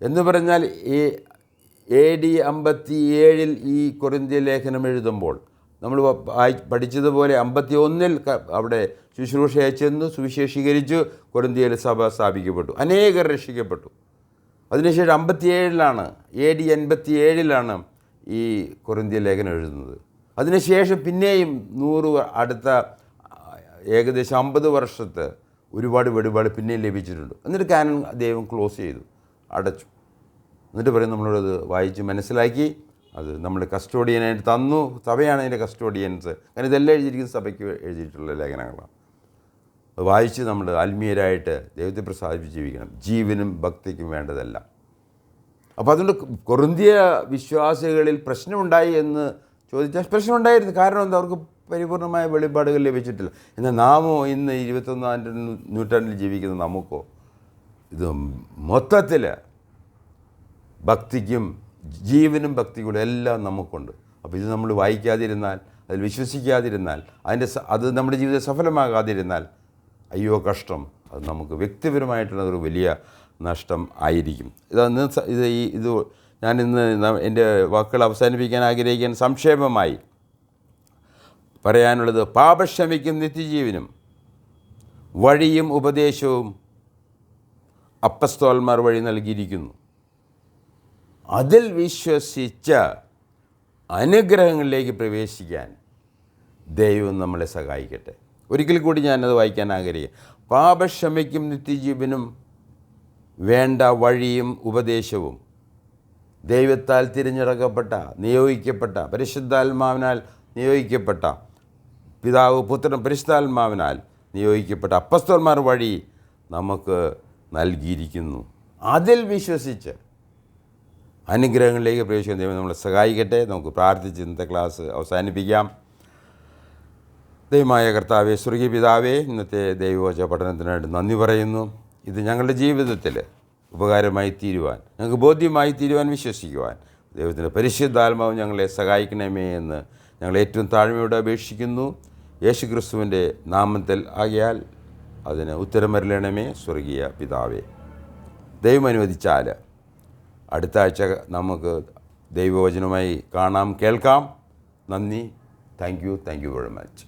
എന്ന് പറഞ്ഞാൽ AD 57 ഈ കൊരിന്ത്യ ലേഖനം എഴുതുമ്പോൾ നമ്മൾ പഠിച്ചതുപോലെ 51 അവിടെ ശുശ്രൂഷയെ ചെന്നു സുവിശേഷീകരിച്ചു, കൊരിന്ത്യയിൽ സഭ സ്ഥാപിക്കപ്പെട്ടു, അനേകർ രക്ഷിക്കപ്പെട്ടു. അതിനുശേഷം 57 AD 87 ഈ കൊരിന്ത്യ ലേഖനം എഴുതുന്നത്. അതിനുശേഷം പിന്നെയും 100 അടുത്ത ഏകദേശം 50 വർഷത്തെ ഒരുപാട് വെളിപാട് പിന്നെയും ലഭിച്ചിട്ടുണ്ട്. എന്നിട്ട് കാനൻ ദൈവം ക്ലോസ് ചെയ്തു, അടച്ചു. എന്നിട്ട് പറയും നമ്മളോടത് വായിച്ച് മനസ്സിലാക്കി അത് നമ്മുടെ കസ്റ്റോഡിയനായിട്ട് തന്നു. സഭയാണ് അതിൻ്റെ കസ്റ്റോഡിയൻസ്. കാരണം ഇതെല്ലാം എഴുതിയിരിക്കുന്ന സഭയ്ക്ക് എഴുതിയിട്ടുള്ള ലേഖനങ്ങളാണ്. അത് വായിച്ച് നമ്മൾ ആത്മീയരായിട്ട് ദൈവത്തെ പ്രസാദിപ്പിച്ച് ജീവിക്കണം. ജീവനും ഭക്തിക്കും വേണ്ടതെല്ലാം. അപ്പോൾ അതുകൊണ്ട് കൊറിന്തിയ വിശ്വാസികളിൽ പ്രശ്നമുണ്ടായി എന്ന് ചോദിച്ചാൽ പ്രശ്നമുണ്ടായിരുന്നു. കാരണം എന്താ, അവർക്ക് പരിപൂർണമായ വെളിപാടുകൾ ലഭിച്ചിട്ടില്ല. എന്നാൽ നാമോ ഇന്ന് 21-ാം നൂറ്റാണ്ടിൽ ജീവിക്കുന്ന നമുക്കോ ഇത് മൊത്തത്തിൽ ഭക്തിക്കും ജീവനും ഭക്തികളും എല്ലാം നമുക്കുണ്ട്. അപ്പോൾ ഇത് നമ്മൾ വായിക്കാതിരുന്നാൽ, അതിൽ വിശ്വസിക്കാതിരുന്നാൽ, അത് നമ്മുടെ ജീവിതം സഫലമാകാതിരുന്നാൽ അയ്യോ കഷ്ടം. അത് നമുക്ക് വ്യക്തിപരമായിട്ടുള്ള ഒരു വലിയ നഷ്ടം ആയിരിക്കും. ഇത് ഞാനിന്ന് എൻ്റെ വാക്കുകൾ അവസാനിപ്പിക്കാൻ ആഗ്രഹിക്കാൻ സംക്ഷേപമായി പറയാനുള്ളത്, പാപക്ഷമയ്ക്കും നിത്യജീവനും വഴിയും ഉപദേശവും അപ്പസ്തോലന്മാർ വഴി നൽകിയിരിക്കുന്നു. അതിൽ വിശ്വസിച്ച അനുഗ്രഹങ്ങളിലേക്ക് പ്രവേശിക്കാൻ ദൈവം നമ്മളെ സഹായിക്കട്ടെ. ഒരിക്കൽ കൂടി ഞാനത് വായിക്കാൻ ആഗ്രഹിക്കുക. പാപക്ഷമയ്ക്കും നിത്യജീവനും വേണ്ട വഴിയും ഉപദേശവും ദൈവത്താൽ തിരഞ്ഞെടുക്കപ്പെട്ട, നിയോഗിക്കപ്പെട്ട, പരിശുദ്ധാത്മാവിനാൽ നിയോഗിക്കപ്പെട്ട, പിതാവ് പുത്രൻ പരിശുദ്ധാത്മാവിനാൽ നിയോഗിക്കപ്പെട്ട അപ്പസ്തോലന്മാർ വഴി നമുക്ക് നൽകിയിരിക്കുന്നു. അതിൽ വിശ്വസിച്ച് അനുഗ്രഹങ്ങളിലേക്ക് പ്രവേശിക്കാൻ ദൈവം നമ്മളെ സഹായിക്കട്ടെ. നമുക്ക് പ്രാർത്ഥിച്ച് ഇന്നത്തെ ക്ലാസ് അവസാനിപ്പിക്കാം. ദൈവമായ കർത്താവേ, സ്വർഗീയ പിതാവേ, ഇന്നത്തെ ദൈവവചന പഠനത്തിനായിട്ട് നന്ദി പറയുന്നു. ഇത് ഞങ്ങളുടെ ജീവിതത്തിൽ ഉപകാരമായി തീരുവാൻ, ഞങ്ങൾക്ക് ബോധ്യമായി തീരുവാൻ, വിശ്വസിക്കുവാൻ ദൈവത്തിൻ്റെ പരിശുദ്ധാത്മാവ് ഞങ്ങളെ സഹായിക്കണമേ എന്ന് ഞങ്ങൾ ഏറ്റവും താഴ്മയോടെ അപേക്ഷിക്കുന്നു, യേശുക്രിസ്തുവിൻ്റെ നാമത്തിൽ. ആകയാൽ അതിന് ഉത്തരമരുളണമേ സ്വർഗീയ പിതാവേ. ദൈവം അനുവദിച്ചാൽ അടുത്ത ആഴ്ച നമുക്ക് ദൈവവചനവുമായി കാണാം, കേൾക്കാം. നന്ദി. Thank you very much.